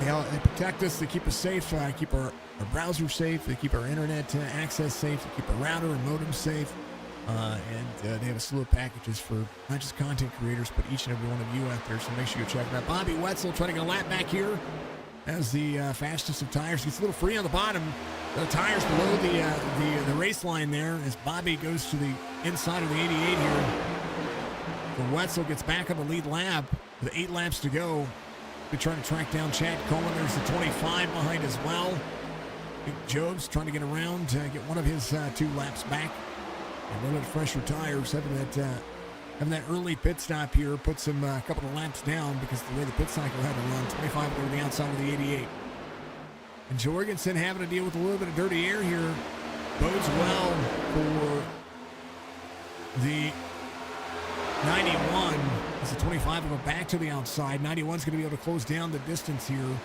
They protect us, they keep us safe, keep our browser safe, they keep our internet access safe, they keep our router and modem safe. And they have a slew of packages for not just content creators, but each and every one of you out there. So make sure you check them out. Bobby Wetzel trying to get a lap back here as the fastest of tires. Gets a little free on the bottom. The tires below the race line there as Bobby goes to the inside of the 88 here. So Wetzel gets back on the lead lap with 8 laps to go. They're trying to track down Chad Coleman. There's the 25 behind as well. Big Job's trying to get around to get one of his 2 laps back. A little bit fresher tires, having that early pit stop here puts him a couple of laps down because the way the pit cycle had to run, 25 over the outside of the 88. And Jorgensen having to deal with a little bit of dirty air here bodes well for the 91 as the 25 will go back to the outside. 91's going to be able to close down the distance here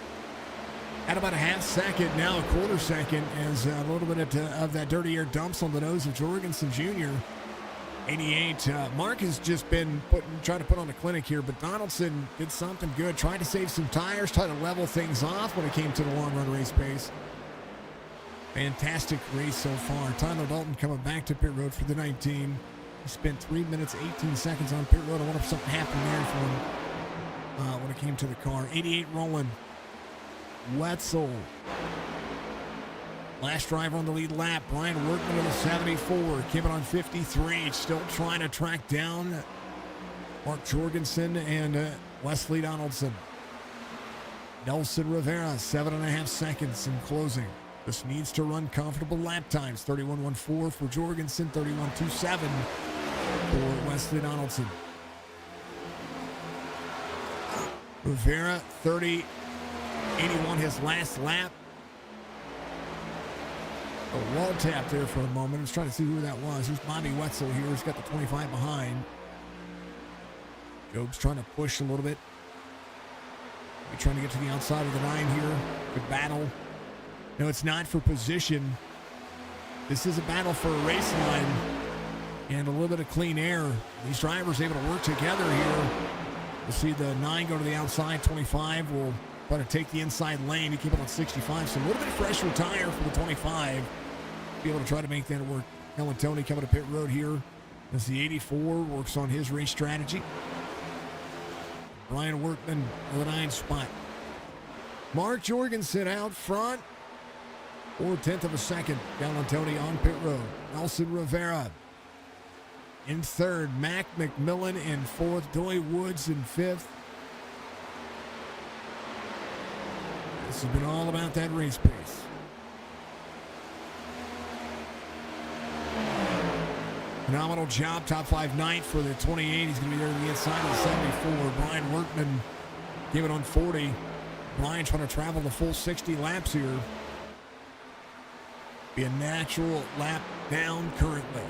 at about a half second, now a quarter second, as a little bit of that dirty air dumps on the nose of Jorgensen Jr. 88. Mark has just been trying to put on a clinic here, but Donaldson did something good. Tried to save some tires, tried to level things off when it came to the long run race pace. Fantastic race so far. Tyler Dalton coming back to pit road for the 19. He spent 3 minutes, 18 seconds on pit road. I wonder if something happened there for him when it came to the car. 88 rolling. Wetzel. Last driver on the lead lap. Brian Workman of the 74. Came in on 53. Still trying to track down Mark Jorgensen and Wesley Donaldson. Nelson Rivera, 7.5 seconds in closing. This needs to run comfortable lap times. 31.14 for Jorgensen, 31.27 for Wesley Donaldson. Rivera, 30.81 his last lap. A wall tap there for a moment. I was trying to see who that was. There's Bobby Wetzel here. He's got the 25 behind. Job's trying to push a little bit. He's trying to get to the outside of the 9 here. Good battle. No, it's not for position. This is a battle for a race line and a little bit of clean air. These drivers able to work together here. We'll see the 9 go to the outside. 25 will try to take the inside lane. He keep it on 65. So a little bit of fresher tire for the 25. Be able to try to make that work. Helen Tony coming to pit road here as the 84 works on his race strategy. Brian Workman with the 9 spot. Mark Jorgensen out front. 4/10 of a second. Galantoni on pit road. Nelson Rivera in 3rd. Mac McMillan in 4th. Doy Woods in 5th. This has been all about that race pace. Phenomenal job. Top 5 night for the 28. He's going to be there to the inside of the 74. Brian Workman gave it on 40. Brian trying to travel the full 60 laps here. Be a natural lap down currently.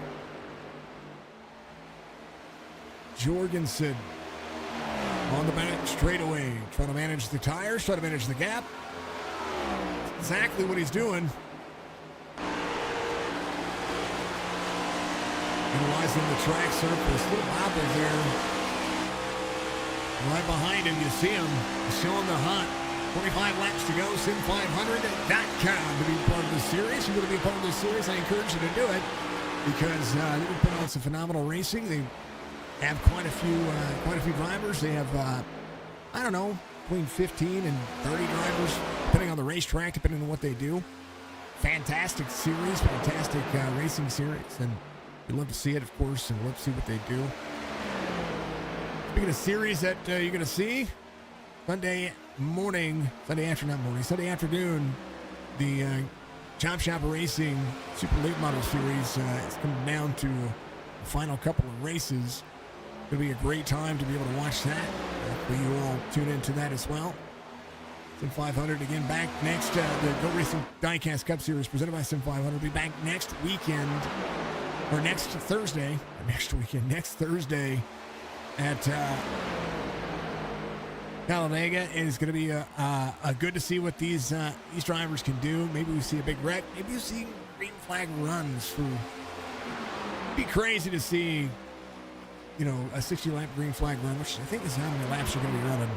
Jorgensen on the back straightaway. Trying to manage the tires, trying to manage the gap. Exactly what he's doing. utilizing the track surface. Little bobble there. Right behind him, you see him showing the hunt. 25 laps to go, sim500.com to be part of this series. You're going to be a part of this series. I encourage you to do it because they've been putting on some phenomenal racing. They have quite a few drivers. They have, I don't know, between 15 and 30 drivers, depending on the racetrack, depending on what they do. Fantastic series, fantastic racing series, and we'd love to see it, of course, and love to see what they do. Speaking of series that you're going to see, Sunday afternoon, the Chop Shop Racing Super Late Model Series is coming down to the final couple of races. It'll be a great time to be able to watch that. Hopefully you all tune into that as well. Sim 500 again back next. The Go Racing Diecast Cup Series presented by Sim 500 will be back next weekend, or next Thursday at Talladega. It is going to be a good to see what these drivers can do. Maybe we see a big wreck. Maybe we see green flag runs. It'd be crazy to see, a 60-lap green flag run, which I think is how many laps you're going to be running.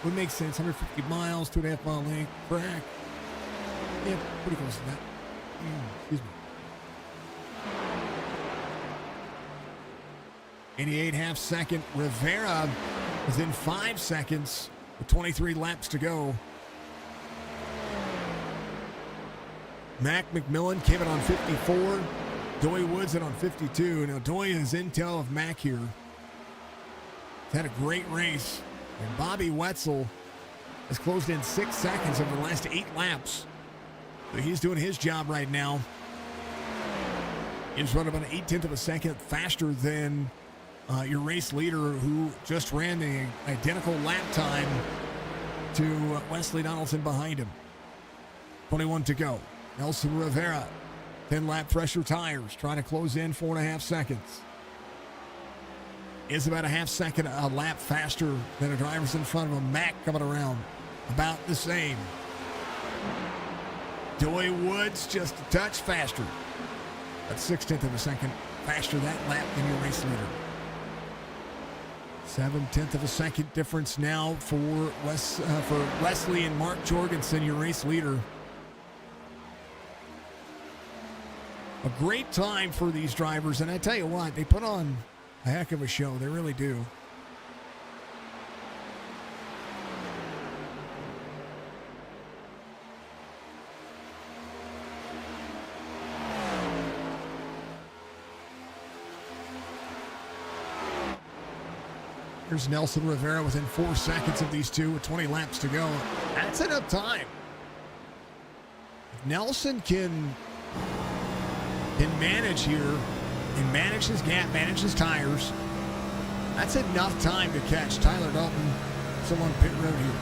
Would make sense. 150 miles, 2.5 mile length, track. Yeah, pretty close to that. Excuse me. 88.5 second. Rivera within 5 seconds with 23 laps to go. Mac McMillan came in on 54. Doy Woods in on 52. Now, Doy is intel of Mac here. He's had a great race. And Bobby Wetzel has closed in 6 seconds over the last 8 laps. So he's doing his job right now. He's running about an 0.8 of a second faster than your race leader, who just ran the identical lap time to Wesley Donaldson behind him. 21 to go. Nelson Rivera, 10-lap fresher tires, trying to close in 4.5 seconds. Is about a half second a lap faster than the drivers in front of him. Mack coming around about the same. Doy Woods just a touch faster. That's 0.6 of a second faster that lap than your race leader. 0.7 of a second difference now for Wesley and Mark Jorgensen, your race leader. A great time for these drivers, and I tell you what, they put on a heck of a show. They really do. Here's Nelson Rivera within 4 seconds of these two with 20 laps to go. That's enough time. If Nelson can manage here and manage his gap, manage his tires, that's enough time to catch Tyler Dalton still on pit road here.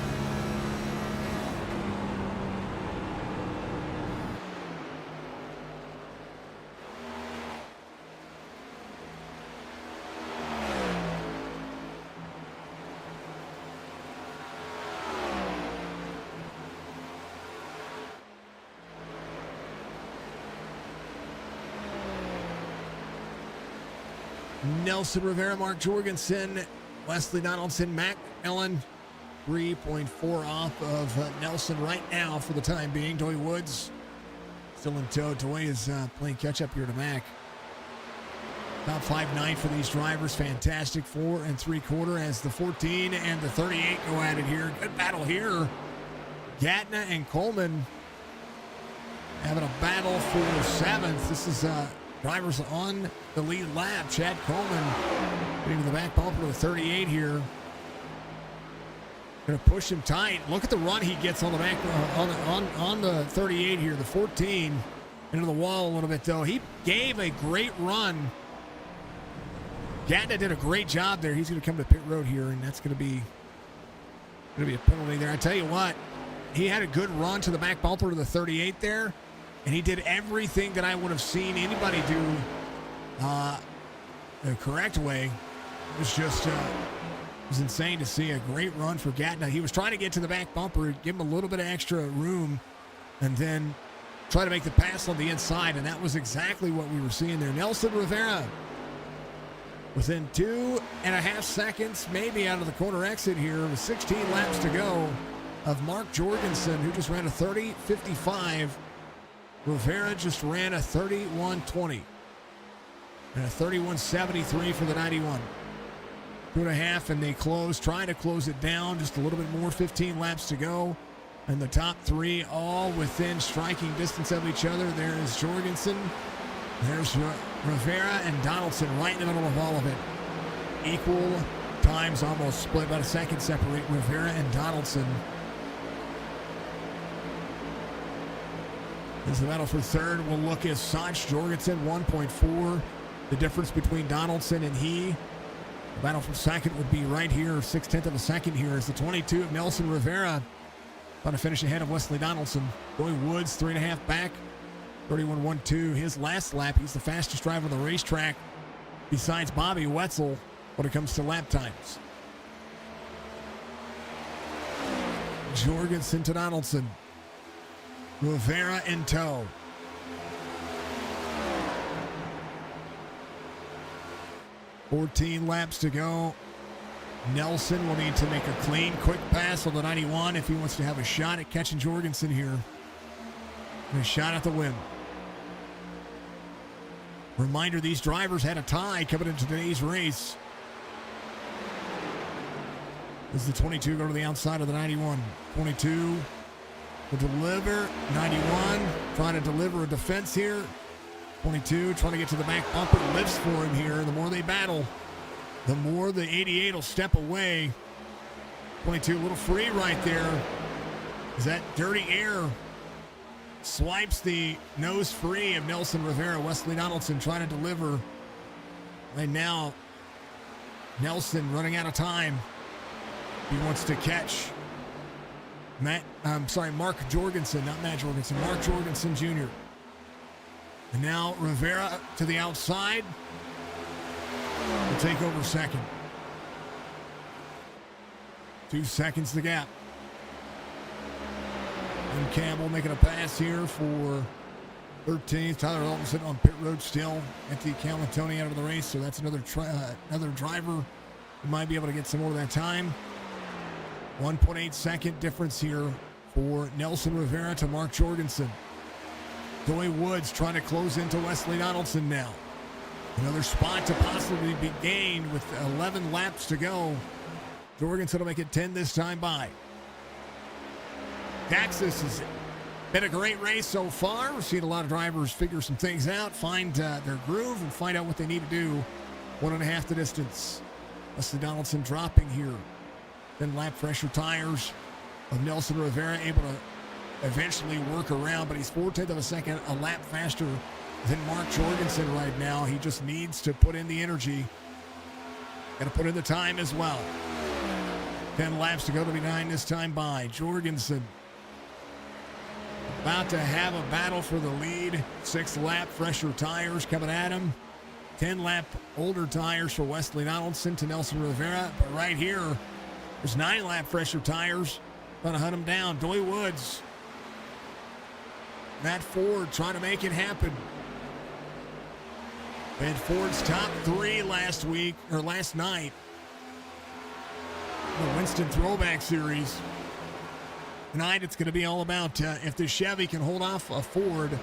Nelson Rivera, Mark Jorgensen, Wesley Donaldson, Mac Ellen, 3.4 off of Nelson right now for the time being. Doy Woods still in tow. Doy is playing catch-up here to Mac. Top 5.9 for these drivers. Fantastic 4 3/4 as the 14 and the 38 go at it here. Good battle here. Gatna and Coleman having a battle for 7th. This is drivers on the lead lap. Chad Coleman getting to the back bumper of the 38 here. Going to push him tight. Look at the run he gets on the back on the 38 here. The 14 into the wall a little bit though. He gave a great run. Gatna did a great job there. He's going to come to pit road here, and that's going to be a penalty there. I tell you what, he had a good run to the back bumper of the 38 there. And he did everything that I would have seen anybody do the correct way. It was just it was insane to see. A great run for Gatna. He was trying to get to the back bumper, give him a little bit of extra room, and then try to make the pass on the inside, and that was exactly what we were seeing there. Nelson Rivera within 2.5 seconds, maybe out of the corner exit here, with 16 laps to go, of Mark Jorgensen, who just ran a 30.55. Rivera just ran a 31.20 and a 31.73 for the 91. 2.5, and they trying to close it down just a little bit more. 15 laps to go, and the top three all within striking distance of each other. There is Jorgensen, there's Rivera, and Donaldson right in the middle of all of it. Equal times, almost split, about a second separate Rivera and Donaldson. As the battle for third will look as such. Jorgensen 1.4. The difference between Donaldson and he. The battle for second would be right here, 0.6 of a second here, as the 22 of Nelson Rivera about to finish ahead of Wesley Donaldson. Joey Woods 3.5 back, 31.12. His last lap, he's the fastest driver on the racetrack besides Bobby Wetzel when it comes to lap times. Jorgensen to Donaldson. Rivera in tow. $14 laps to go. Nelson will need to make a clean, quick pass on the 91 if he wants to have a shot at catching Jorgensen here. And a shot at the win. Reminder, these drivers had a tie coming into today's race. As the 22 go to the outside of the 91. 22 will deliver. 91 trying to deliver a defense here. 22 trying to get to the back bumper. Lifts for him here. The more they battle, the more the 88 will step away. 22 a little free right there. As that dirty air swipes the nose free of Nelson Rivera. Wesley Donaldson trying to deliver. Right now, Nelson running out of time. He wants to catch Mark Jorgensen, not Matt Jorgensen, Mark Jorgensen Jr. And now Rivera to the outside will take over second. 2 seconds the gap. And Campbell making a pass here for 13th. Tyler Dalton sitting on pit road still. Anthony Calatoni out of the race, so that's another driver who might be able to get some more of that time. 1.8 second difference here for Nelson Rivera to Mark Jorgensen. Joey Woods trying to close into Wesley Donaldson now. Another spot to possibly be gained with 11 laps to go. Jorgensen will make it 10 this time by. Texas has been a great race so far. We've seen a lot of drivers figure some things out, find their groove, and find out what they need to do. 1.5 the distance. Wesley Donaldson dropping here. Then lap pressure tires of Nelson Rivera, able to eventually work around, but he's 0.4 of a second a lap faster than Mark Jorgensen right now. He just needs to put in the energy. Got to put in the time as well. 10 laps to go to be 9 this time by. Jorgensen about to have a battle for the lead. 6th lap, fresher tires coming at him. 10 lap older tires for Wesley Donaldson to Nelson Rivera. But right here, there's 9 lap fresher tires. Going to hunt him down. Joey Woods. Matt Ford trying to make it happen. And Ford's top 3 last night. The Winston Throwback Series. Tonight it's going to be all about if this Chevy can hold off a Ford.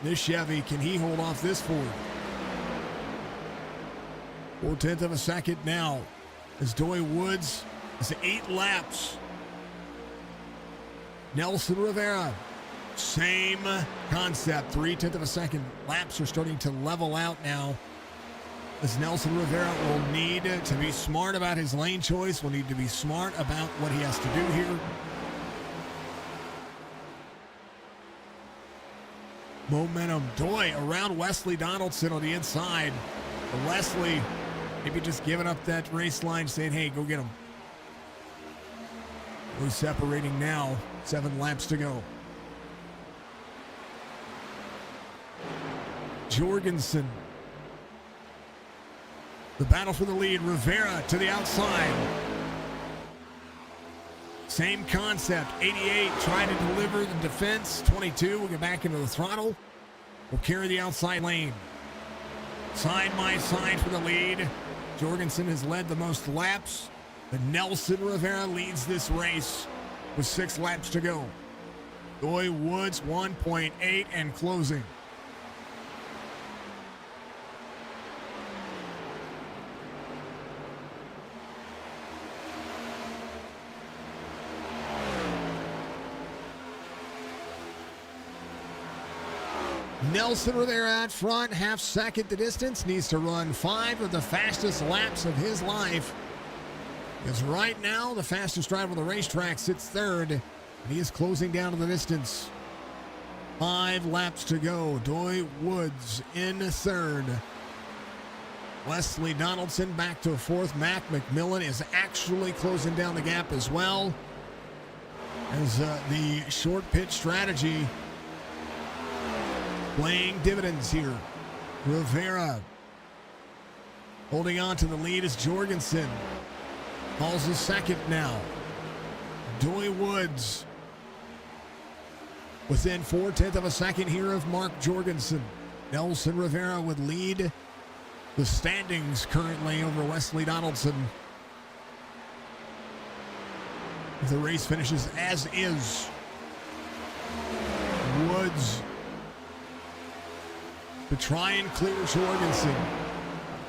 This Chevy, can he hold off this Ford? 0.4 of a second now as Joey Woods is 8 laps. Nelson Rivera, same concept, 0.3 of a second. Laps are starting to level out now as Nelson Rivera will need to be smart about his lane choice, will need to be smart about what he has to do here. Momentum, Doy around Wesley Donaldson on the inside. But Wesley maybe just giving up that race line, saying, hey, go get him. We're separating now, 7 laps to go. Jorgensen. The battle for the lead. Rivera to the outside. Same concept. 88 trying to deliver the defense. 22 will get back into the throttle. Will carry the outside lane. Side by side for the lead. Jorgensen has led the most laps, but Nelson Rivera leads this race with 6 laps to go. Joy Woods 1.8 and closing. Nelson Rivera out front, half second the distance, needs to run 5 of the fastest laps of his life. Because right now, the fastest driver on the racetrack sits third, and he is closing down to the distance. 5 laps to go. Joy Woods in third. Wesley Donaldson back to fourth. Mac McMillan is actually closing down the gap as well, as the short pitch strategy playing dividends here. Rivera holding on to the lead as Jorgensen calls his second now. Joy Woods within 4/10 of a second here of Mark Jorgensen. Nelson Rivera would lead the standings currently over Wesley Donaldson. The race finishes as is. Woods to try and clear Jorgensen.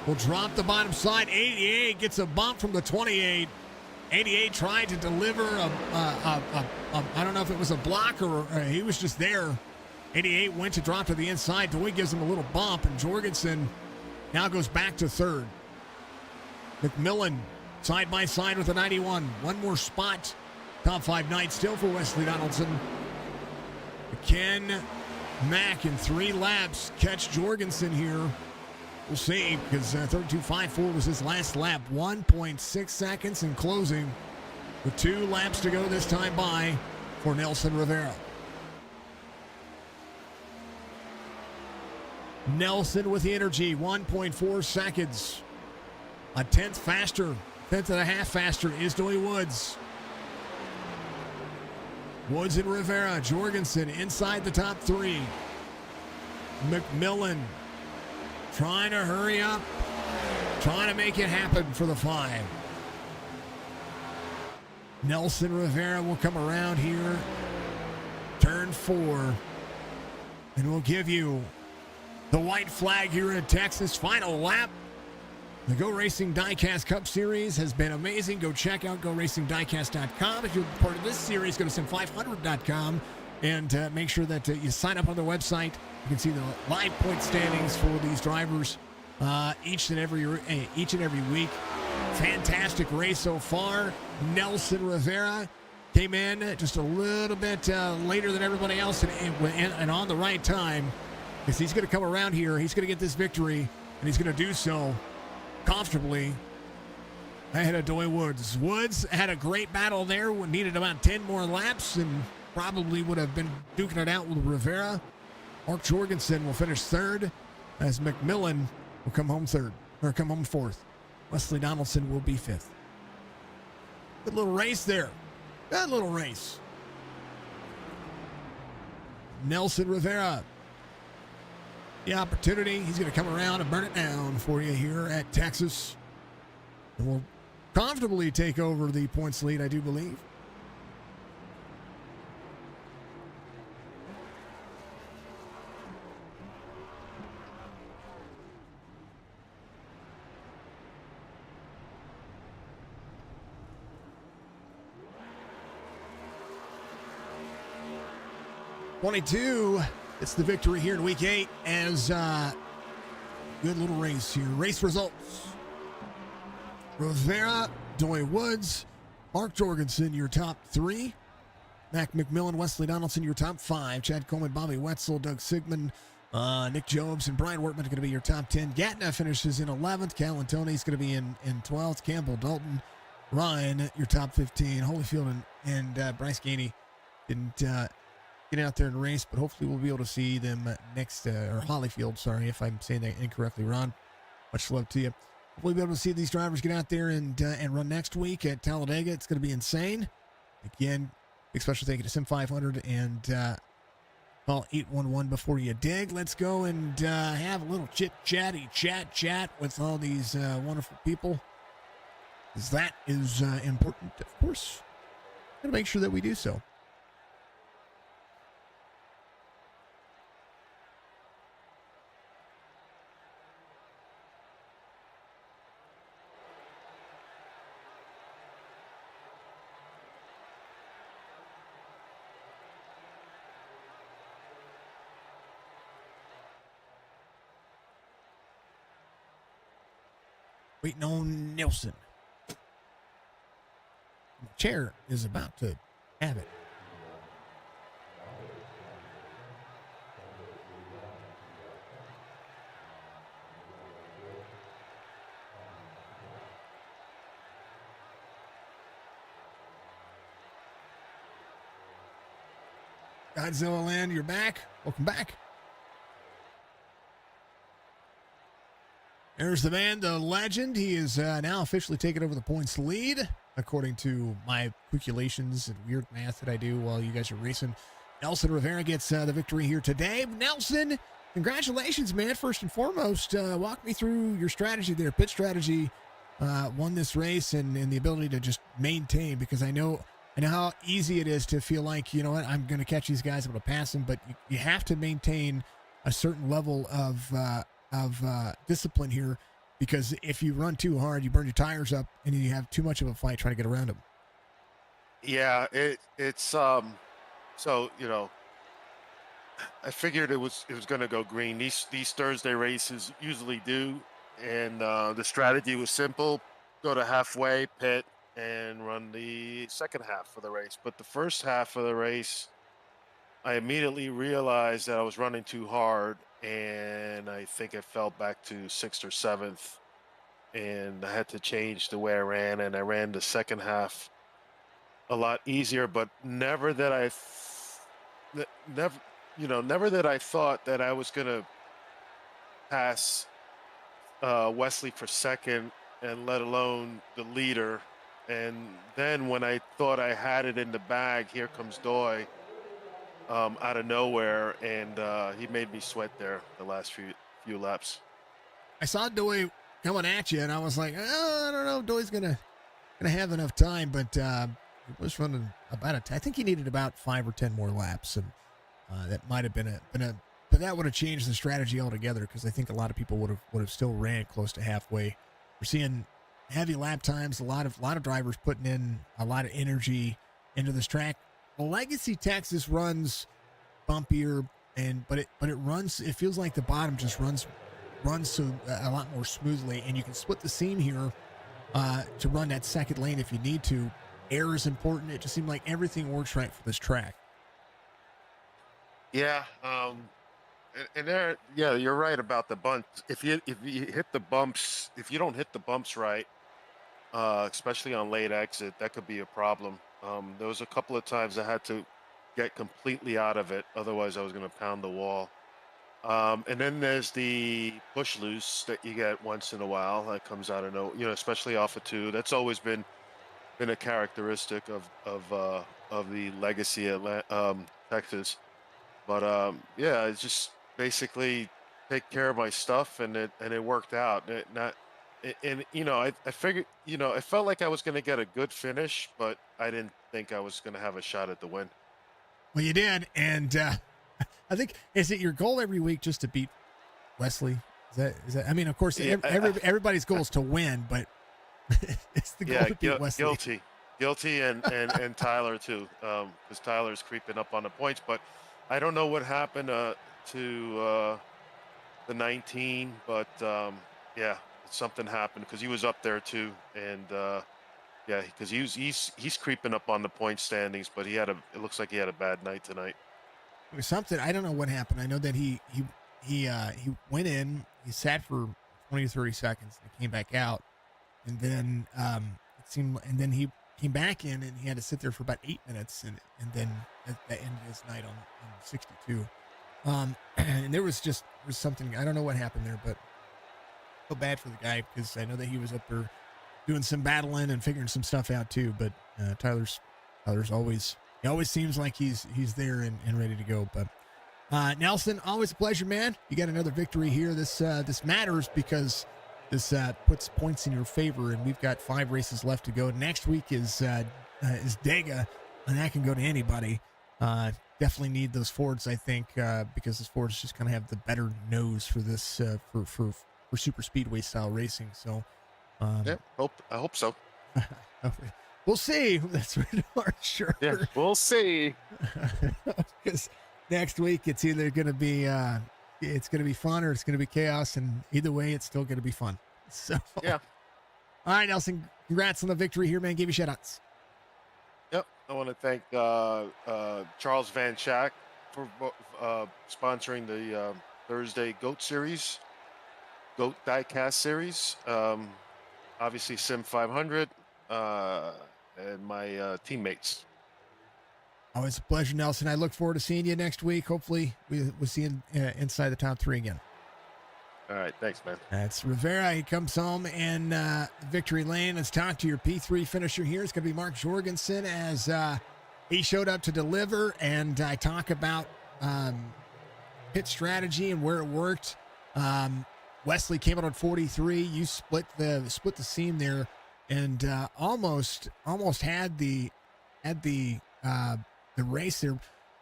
Will drop the bottom side. 88 gets a bump from the 28. 88 tried to deliver I don't know if it was a block or he was just there. 88 went to drop to the inside. Joy gives him a little bump, and Jorgensen now goes back to third. McMillan side by side with the 91. One more spot. Top 5 night still for Wesley Donaldson. Ken Mack in 3 laps catch Jorgensen here. We'll see, because 32.54 was his last lap. 1.6 seconds in closing with 2 laps to go this time by for Nelson Rivera. Nelson with the energy, 1.4 seconds. A 10th faster, 10th and a half faster is Joy Woods. Woods and Rivera, Jorgensen inside the top 3. McMillan trying to hurry up, trying to make it happen for the 5. Nelson Rivera will come around here, turn 4, and we'll give you the white flag here in Texas. Final lap. The Go Racing Diecast Cup Series has been amazing. Go check out GoRacingDiecast.com. If you're part of this series, go to Sim500.com and make sure that you sign up on the website. You can see the live point standings for these drivers each and every week. Fantastic race so far. Nelson Rivera came in just a little bit later than everybody else and on the right time, because he's going to come around here. He's going to get this victory, and he's going to do so comfortably ahead of Joy Woods. Woods had a great battle there, needed about 10 more laps and probably would have been duking it out with Rivera. Mark Jorgensen will finish third, as McMillan will come home fourth. Wesley Donaldson will be fifth. Good little race there. Good little race. Nelson Rivera, the opportunity. He's going to come around and burn it down for you here at Texas. And will comfortably take over the points lead, I do believe. '22, it's the victory here in week 8 as good little race here. Race results. Rivera, Joy Woods, Mark Jorgensen, your top 3. Mac McMillan, Wesley Donaldson, your top 5. Chad Coleman, Bobby Wetzel, Doug Sigmund, Nick Jobs, and Brian Wortman are going to be your top 10. Gatna finishes in 11th. Cal and Tony's going to be in 12th. Campbell, Dalton, Ryan, your top 15. Holyfield and Bryce Gainey didn't get out there and race, but hopefully we'll be able to see them next, or Holyfield, sorry if I'm saying that incorrectly, Ron. Much love to you. Hopefully we'll be able to see these drivers get out there and run next week at Talladega. It's going to be insane. Again, big special thank you to Sim 500 and call 811 before you dig. Let's go and have a little chat with all these wonderful people. Because that is important, of course. Gotta make sure that we do so. Waiting on Nelson. The chair is about to have it. Godzilla Land, you're back. Welcome back. There's the man, the legend. He is now officially taking over the points lead, according to my calculations and weird math that I do while you guys are racing. Nelson Rivera gets the victory here today. Nelson, congratulations, man. First and foremost, walk me through your strategy there. Pit strategy won this race and the ability to just maintain, because I know how easy it is to feel like, you know what, I'm going to catch these guys, I'm going to pass them, but you have to maintain a certain level of discipline here, because if you run too hard, you burn your tires up and you have too much of a fight trying to get around them. Yeah, it's so, you know, I figured it was going to go green. These Thursday races usually do, and the strategy was simple: go to halfway, pit, and run the second half of the race. But the first half of the race, I immediately realized that I was running too hard, and I think I fell back to 6th or 7th, and I had to change the way I ran, and I ran the second half a lot easier, but never that I thought that I was going to pass Wesley for second, and let alone the leader. And then when I thought I had it in the bag, here comes Doy out of nowhere, and he made me sweat there the last few laps. I saw Doy coming at you, and I was like, oh, I don't know if Doy's gonna have enough time, but he was running I think he needed about 5 or 10 more laps, and that might have been but that would have changed the strategy altogether, because I think a lot of people would have still ran close to halfway. We're seeing heavy lap times, a lot of drivers putting in a lot of energy into this track. Legacy Texas runs bumpier, but it runs. It feels like the bottom just runs so a lot more smoothly, and you can split the seam here to run that second lane if you need to. Air is important. It just seemed like everything works right for this track. Yeah, and there, yeah, you're right about the bumps. If you hit the bumps, if you don't hit the bumps right, especially on late exit, that could be a problem. There was a couple of times I had to get completely out of it, otherwise I was going to pound the wall. And then there's the push loose that you get once in a while that comes out of no, especially off of 2. That's always been a characteristic of the legacy Texas. But yeah, it's just basically take care of my stuff, and it worked out. I figured, I felt like I was going to get a good finish, but I didn't think I was going to have a shot at the win. Well, you did, and I think, is it your goal every week just to beat Wesley? Is that? I mean, of course, Yeah, everybody's goal is to win, but it's the goal to beat Wesley. Guilty, and Tyler too, because Tyler's creeping up on the points. But I don't know what happened to the 19, but yeah, something happened, because he was up there too, and yeah, because he's creeping up on the point standings, but it looks like he had a bad night tonight. It was something, I don't know what happened. I know that he went in, he sat for 20 to 30 seconds, and he came back out, and then and then he came back in, and he had to sit there for about 8 minutes, and then that ended his night on 62. And there was something, I don't know what happened there, but I feel bad for the guy, because I know that he was up there doing some battling and figuring some stuff out too. But Tyler's He always seems like he's there and ready to go. But Nelson, always a pleasure, man. You got another victory here. This matters because this puts points in your favor, and we've got 5 races left to go. Next week is Dega, and that can go to anybody. Definitely need those Fords, I think, because those Fords just kind of have the better nose for this for super speedway style racing. So, Yeah, I hope so. we'll see. That's for sure. Yeah, we'll see. Because next week it's either going to be fun or it's going to be chaos, and either way, it's still going to be fun. So, yeah. All right, Nelson, congrats on the victory here, man. Give you shout-outs. Yep. I want to thank Charles Van Schack for sponsoring the Thursday GOAT Series, GOAT Diecast Series. Obviously, Sim 500, and my teammates. Always a pleasure, Nelson. I look forward to seeing you next week. Hopefully, we'll see you inside the top 3 again. All right. Thanks, man. That's Rivera. He comes home in victory lane. Let's talk to your P3 finisher here. It's going to be Mark Jorgensen as he showed up to deliver, and I talk about pit strategy and where it worked. Wesley came out on 43. You split the seam there, and almost had the race there.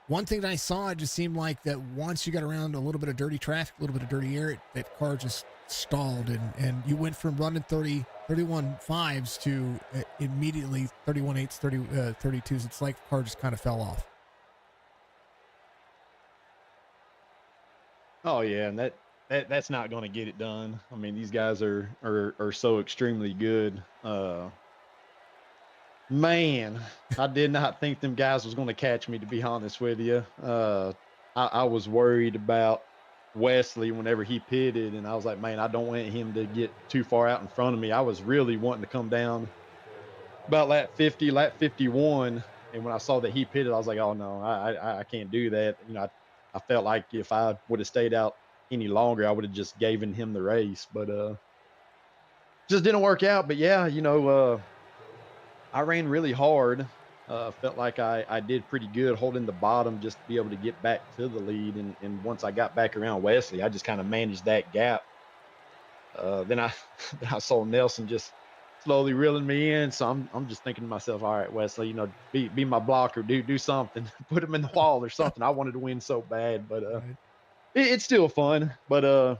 One thing that I saw, it just seemed like that once you got around a little bit of dirty traffic, a little bit of dirty air, that car just stalled, and you went from running 31.5s to immediately 31.8s, 32s. It's like the car just kind of fell off. Oh yeah, and that's not going to get it done. I mean, these guys are so extremely good. Man, I did not think them guys was going to catch me, to be honest with you. I was worried about Wesley whenever he pitted, and I was like, man, I don't want him to get too far out in front of me. I was really wanting to come down about lap 50, lap 51, and when I saw that he pitted, I was like, oh no, I can't do that. You know, I felt like if I would have stayed out any longer, I would have just given him the race, but just didn't work out. But yeah, you know, I ran really hard. Felt like I did pretty good holding the bottom just to be able to get back to the lead. And once I got back around Wesley, I just kind of managed that gap. Then I saw Nelson just slowly reeling me in. So I'm just thinking to myself, all right, Wesley, you know, be my blocker, do something, put him in the wall or something. I wanted to win so bad, but it's still fun. But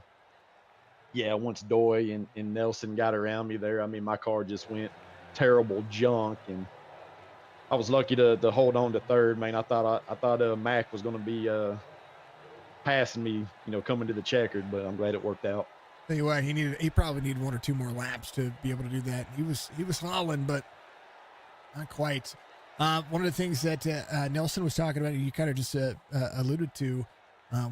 yeah, once Doy and Nelson got around me there, I mean, my car just went terrible junk, and I was lucky to hold on to third. Man, I thought Mac was going to be passing me, you know, coming to the checkered, but I'm glad it worked out. Tell you what, he probably needed 1 or 2 more laps to be able to do that. He was hauling, but not quite. One of the things that Nelson was talking about, you kind of just alluded to,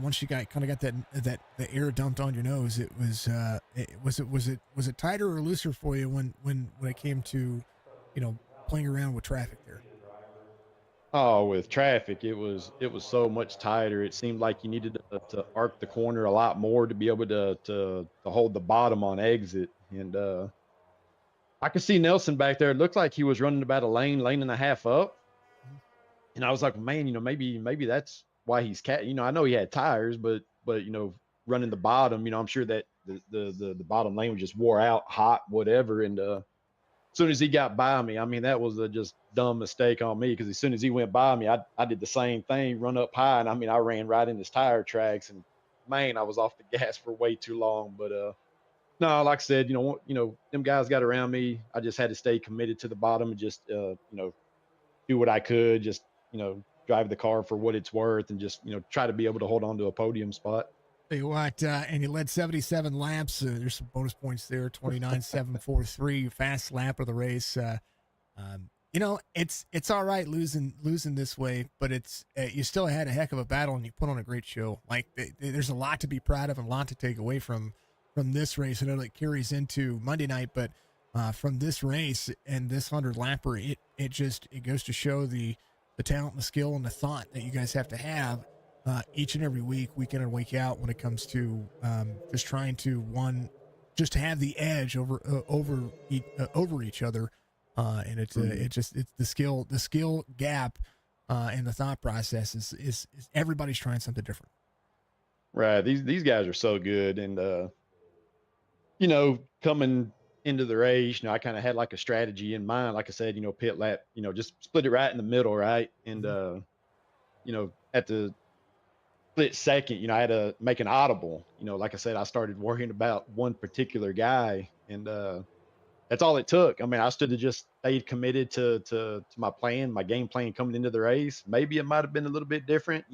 once you got that the air dumped on your nose, was it tighter or looser for you when it came to, you know, playing around with traffic there? Oh, with traffic, it was so much tighter. It seemed like you needed to arc the corner a lot more to be able to hold the bottom on exit. And I could see Nelson back there. It looked like he was running about a lane and a half up. And I was like, man, you know, maybe that's why he's you know, I know he had tires, but you know, running the bottom, you know, I'm sure that the bottom lane was just wore out, hot, whatever. And as soon as he got by me, I mean, that was a just dumb mistake on me, because as soon as he went by me, I did the same thing, run up high, and I mean, I ran right in his tire tracks, and man, I was off the gas for way too long. But no, like I said, you know, them guys got around me. I just had to stay committed to the bottom and just you know, do what I could, just, you know, drive the car for what it's worth, and just, you know, try to be able to hold on to a podium spot. Tell you what, and you led 77 laps. There's some bonus points there, 29.743, fast lap of the race. You know, it's all right losing this way, but it's you still had a heck of a battle, and you put on a great show. Like, there's a lot to be proud of and a lot to take away from this race. I know it carries into Monday night, but from this race and this 100-lapper, it goes to show the talent and the skill and the thought that you guys have to have each and every week in and week out, when it comes to just trying to just have the edge over each other, And it's the skill gap and the thought process is everybody's trying something different. Right. These guys are so good, and coming into the race, I kind of had like a strategy in mind. Like I said, pit lap, just split it right in the middle, right, and at the split second, I had to make an audible. Like I said, I started worrying about one particular guy, and that's all it took. I mean, I stood to just stayed committed to my plan, my game plan coming into the race. Maybe it might have been a little bit different.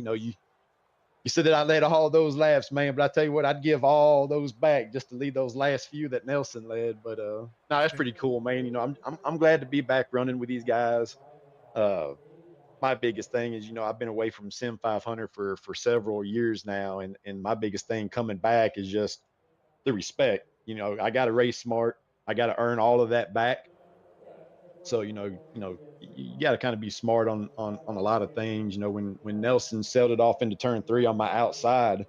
You said that I led all those laps, man, but I tell you what, I'd give all those back just to lead those last few that Nelson led. But no, that's pretty cool, man. I'm glad to be back running with these guys. Uh, my biggest thing is, I've been away from Sim 500 for several years now, and my biggest thing coming back is just the respect. I got to race smart. I got to earn all of that back. So you got to kind of be smart on a lot of things. When Nelson sailed it off into turn 3 on my outside,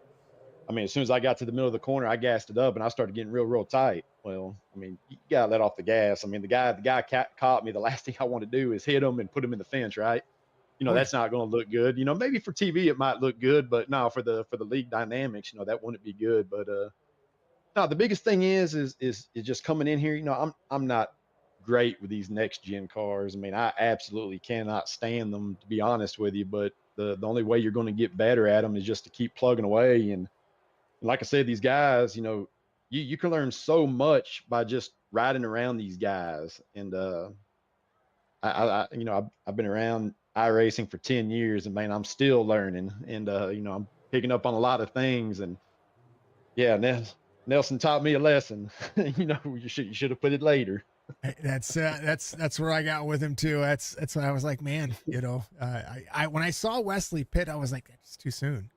I mean, as soon as I got to the middle of the corner, I gassed it up and I started getting real tight. Well, I mean, you got to let off the gas. I mean, the guy caught me. The last thing I want to do is hit him and put him in the fence, right? That's not going to look good. Maybe for TV it might look good, but no, for the league dynamics, that wouldn't be good. But no, the biggest thing is just coming in here. I'm not great with these next gen cars. I mean, I absolutely cannot stand them, to be honest with you. But the only way you're going to get better at them is just to keep plugging away. And like I said, these guys, you can learn so much by just riding around these guys. And I've been around iRacing for 10 years, and man, I'm still learning. And I'm picking up on a lot of things. And yeah, Nelson taught me a lesson. You should have put it later. That's where I got with him too. That's why I was like, man, I when I saw Wesley pit, I was like, that's too soon.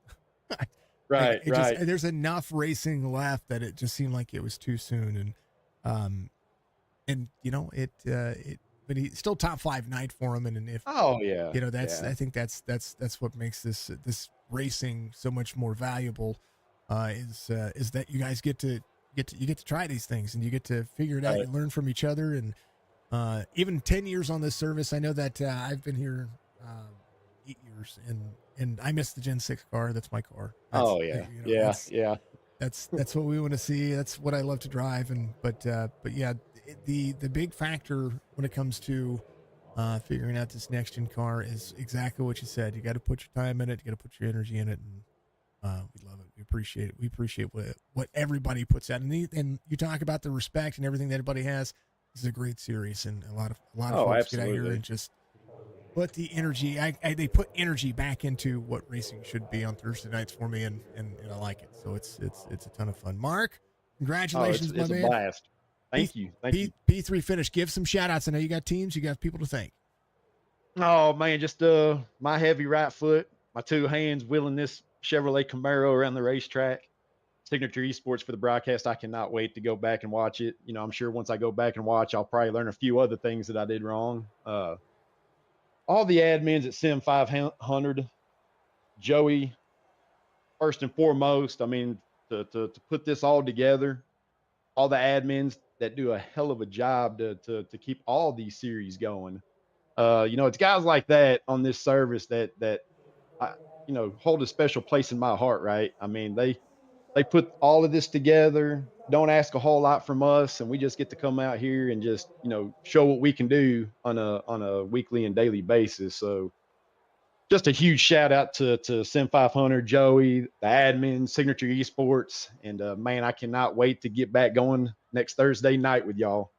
Right. There's enough racing left that it just seemed like it was too soon, but he's still top 5 night for him, and if I think that's what makes this racing so much more valuable, is that you guys get to try these things and you get to figure it out. You learn from each other, and even 10 years on this service, I know that I've been here 8 years, and I missed the Gen 6 car. That's my car. That's what we want to see. That's what I love to drive. But yeah, the big factor when it comes to figuring out this next gen car is exactly what you said. You got to put your time in it. You got to put your energy in it, and we love it. We appreciate it. We appreciate what everybody puts out. And you talk about the respect and everything that everybody has. This is a great series, and a lot of folks absolutely. get out here and just put the energy. They put energy back into what racing should be on Thursday nights for me, and I like it. So it's a ton of fun. Mark, congratulations, it's my man. A blast. Thank you. P3 finish. Give some shout outs. I know you got teams, you got people to thank. Oh man, just my heavy right foot, my 2 hands wheeling this Chevrolet Camaro around the racetrack. Signature Esports for the broadcast. I cannot wait to go back and watch it. I'm sure once I go back and watch, I'll probably learn a few other things that I did wrong. All the admins at Sim 500, Joey, first and foremost. I mean, to put this all together, all the admins that do a hell of a job to keep all these series going. It's guys like that on this service that I, hold a special place in my heart, right? I mean, they put all of this together, don't ask a whole lot from us, and we just get to come out here and just, show what we can do on a weekly and daily basis. So just a huge shout out to Sim 500, Joey, the admin, Signature Esports, and man, I cannot wait to get back going next Thursday night with y'all.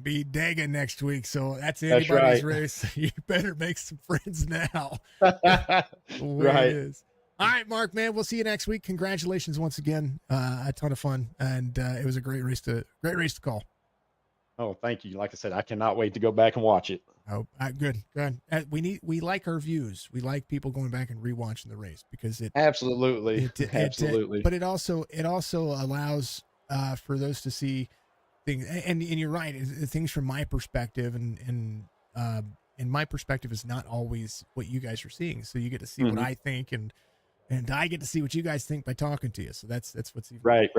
Be Dega next week, so that's anybody's race. You better make some friends now. The way it is. All right, Mark, man, we'll see you next week. Congratulations once again. A ton of fun, and it was a great race to call. Oh, thank you. Like I said, I cannot wait to go back and watch it. Oh, good. We like our views. We like people going back and rewatching the race because it absolutely. But it also allows for those to see things, and you're right. Things from my perspective, and my perspective is not always what you guys are seeing. So you get to see what I think, and I get to see what you guys think by talking to you. So that's what's even right.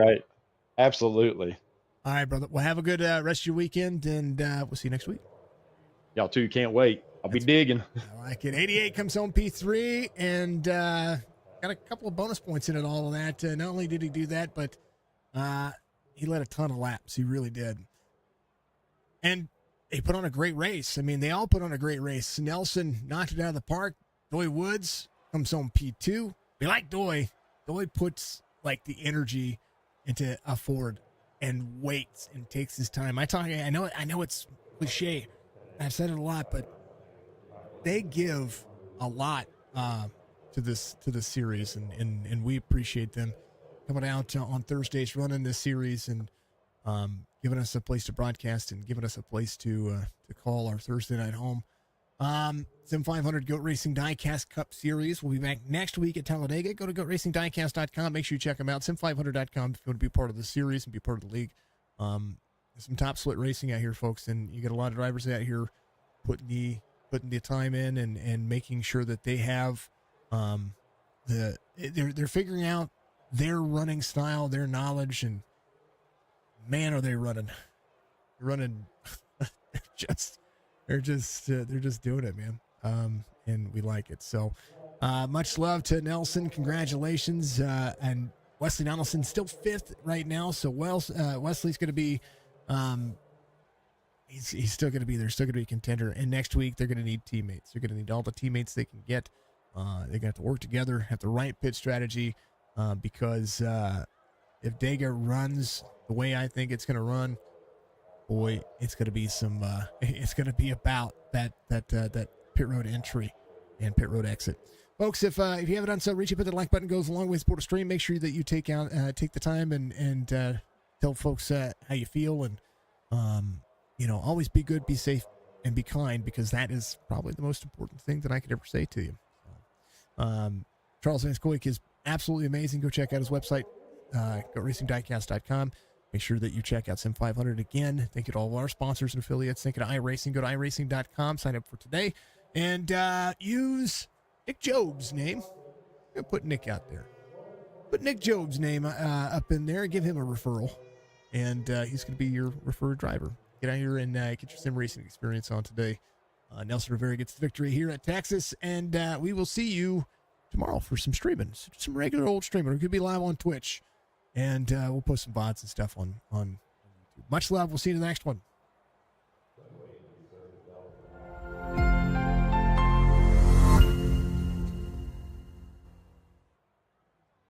Absolutely. All right, brother. Well, have a good rest of your weekend, and we'll see you next week. Y'all too. Can't wait. I'll be digging. I like it. 88 comes home P3 and got a couple of bonus points in it, all of that. Not only did he do that, but he led a ton of laps. He really did. And he put on a great race. I mean, they all put on a great race. Nelson knocked it out of the park. Doy Woods comes home P2. We like Doy. Doy puts like the energy into a Ford and waits and takes his time. I know it's cliche. I've said it a lot, but they give a lot to this series, and we appreciate them coming out on Thursdays, running this series, and giving us a place to broadcast and giving us a place to call our Thursday night home. Sim 500 Goat Racing Diecast Cup Series. We'll be back next week at Talladega. Go to goatracingdiecast.com. Make sure you check them out. Sim500.com if you want to be part of the series and be part of the league. Some top split racing out here, folks, and you get a lot of drivers out here putting the time in and making sure that they have they're figuring out their running style, their knowledge, and man, are they running they're just doing it, man. And we like it. So much love to Nelson. Congratulations. And Wesley Donaldson still 5th right now. So Wesley's going to be he's still going to be there, still going to be a contender. And next week they're going to need teammates. They're going to need all the teammates they can get. They're going to have to work together, have the right pit strategy, because if Dega runs the way I think it's going to run, boy, it's going to be it's going to be about that pit road entry and pit road exit. Folks, if you haven't done so, reach up at the like button, goes a long way to support the stream. Make sure that you take the time and tell folks how you feel, and always be good, be safe, and be kind, because that is probably the most important thing that I could ever say to you. Charles Vance Coik is absolutely amazing. Go check out his website, goatracingdiecast.com. Make sure that you check out Sim 500 again. Thank you to all of our sponsors and affiliates. Thank you to iRacing. Go to iRacing.com. Sign up for today. And use Nick Job's name. I'm going to put Nick out there. Put Nick Job's name up in there. Give him a referral. And he's going to be your referred driver. Get out here and get your sim racing experience on today. Nelson Rivera gets the victory here at Texas. And we will see you tomorrow for some streaming. Some regular old streaming. We could be live on Twitch. And we'll post some VODs and stuff on YouTube. Much love. We'll see you in the next one.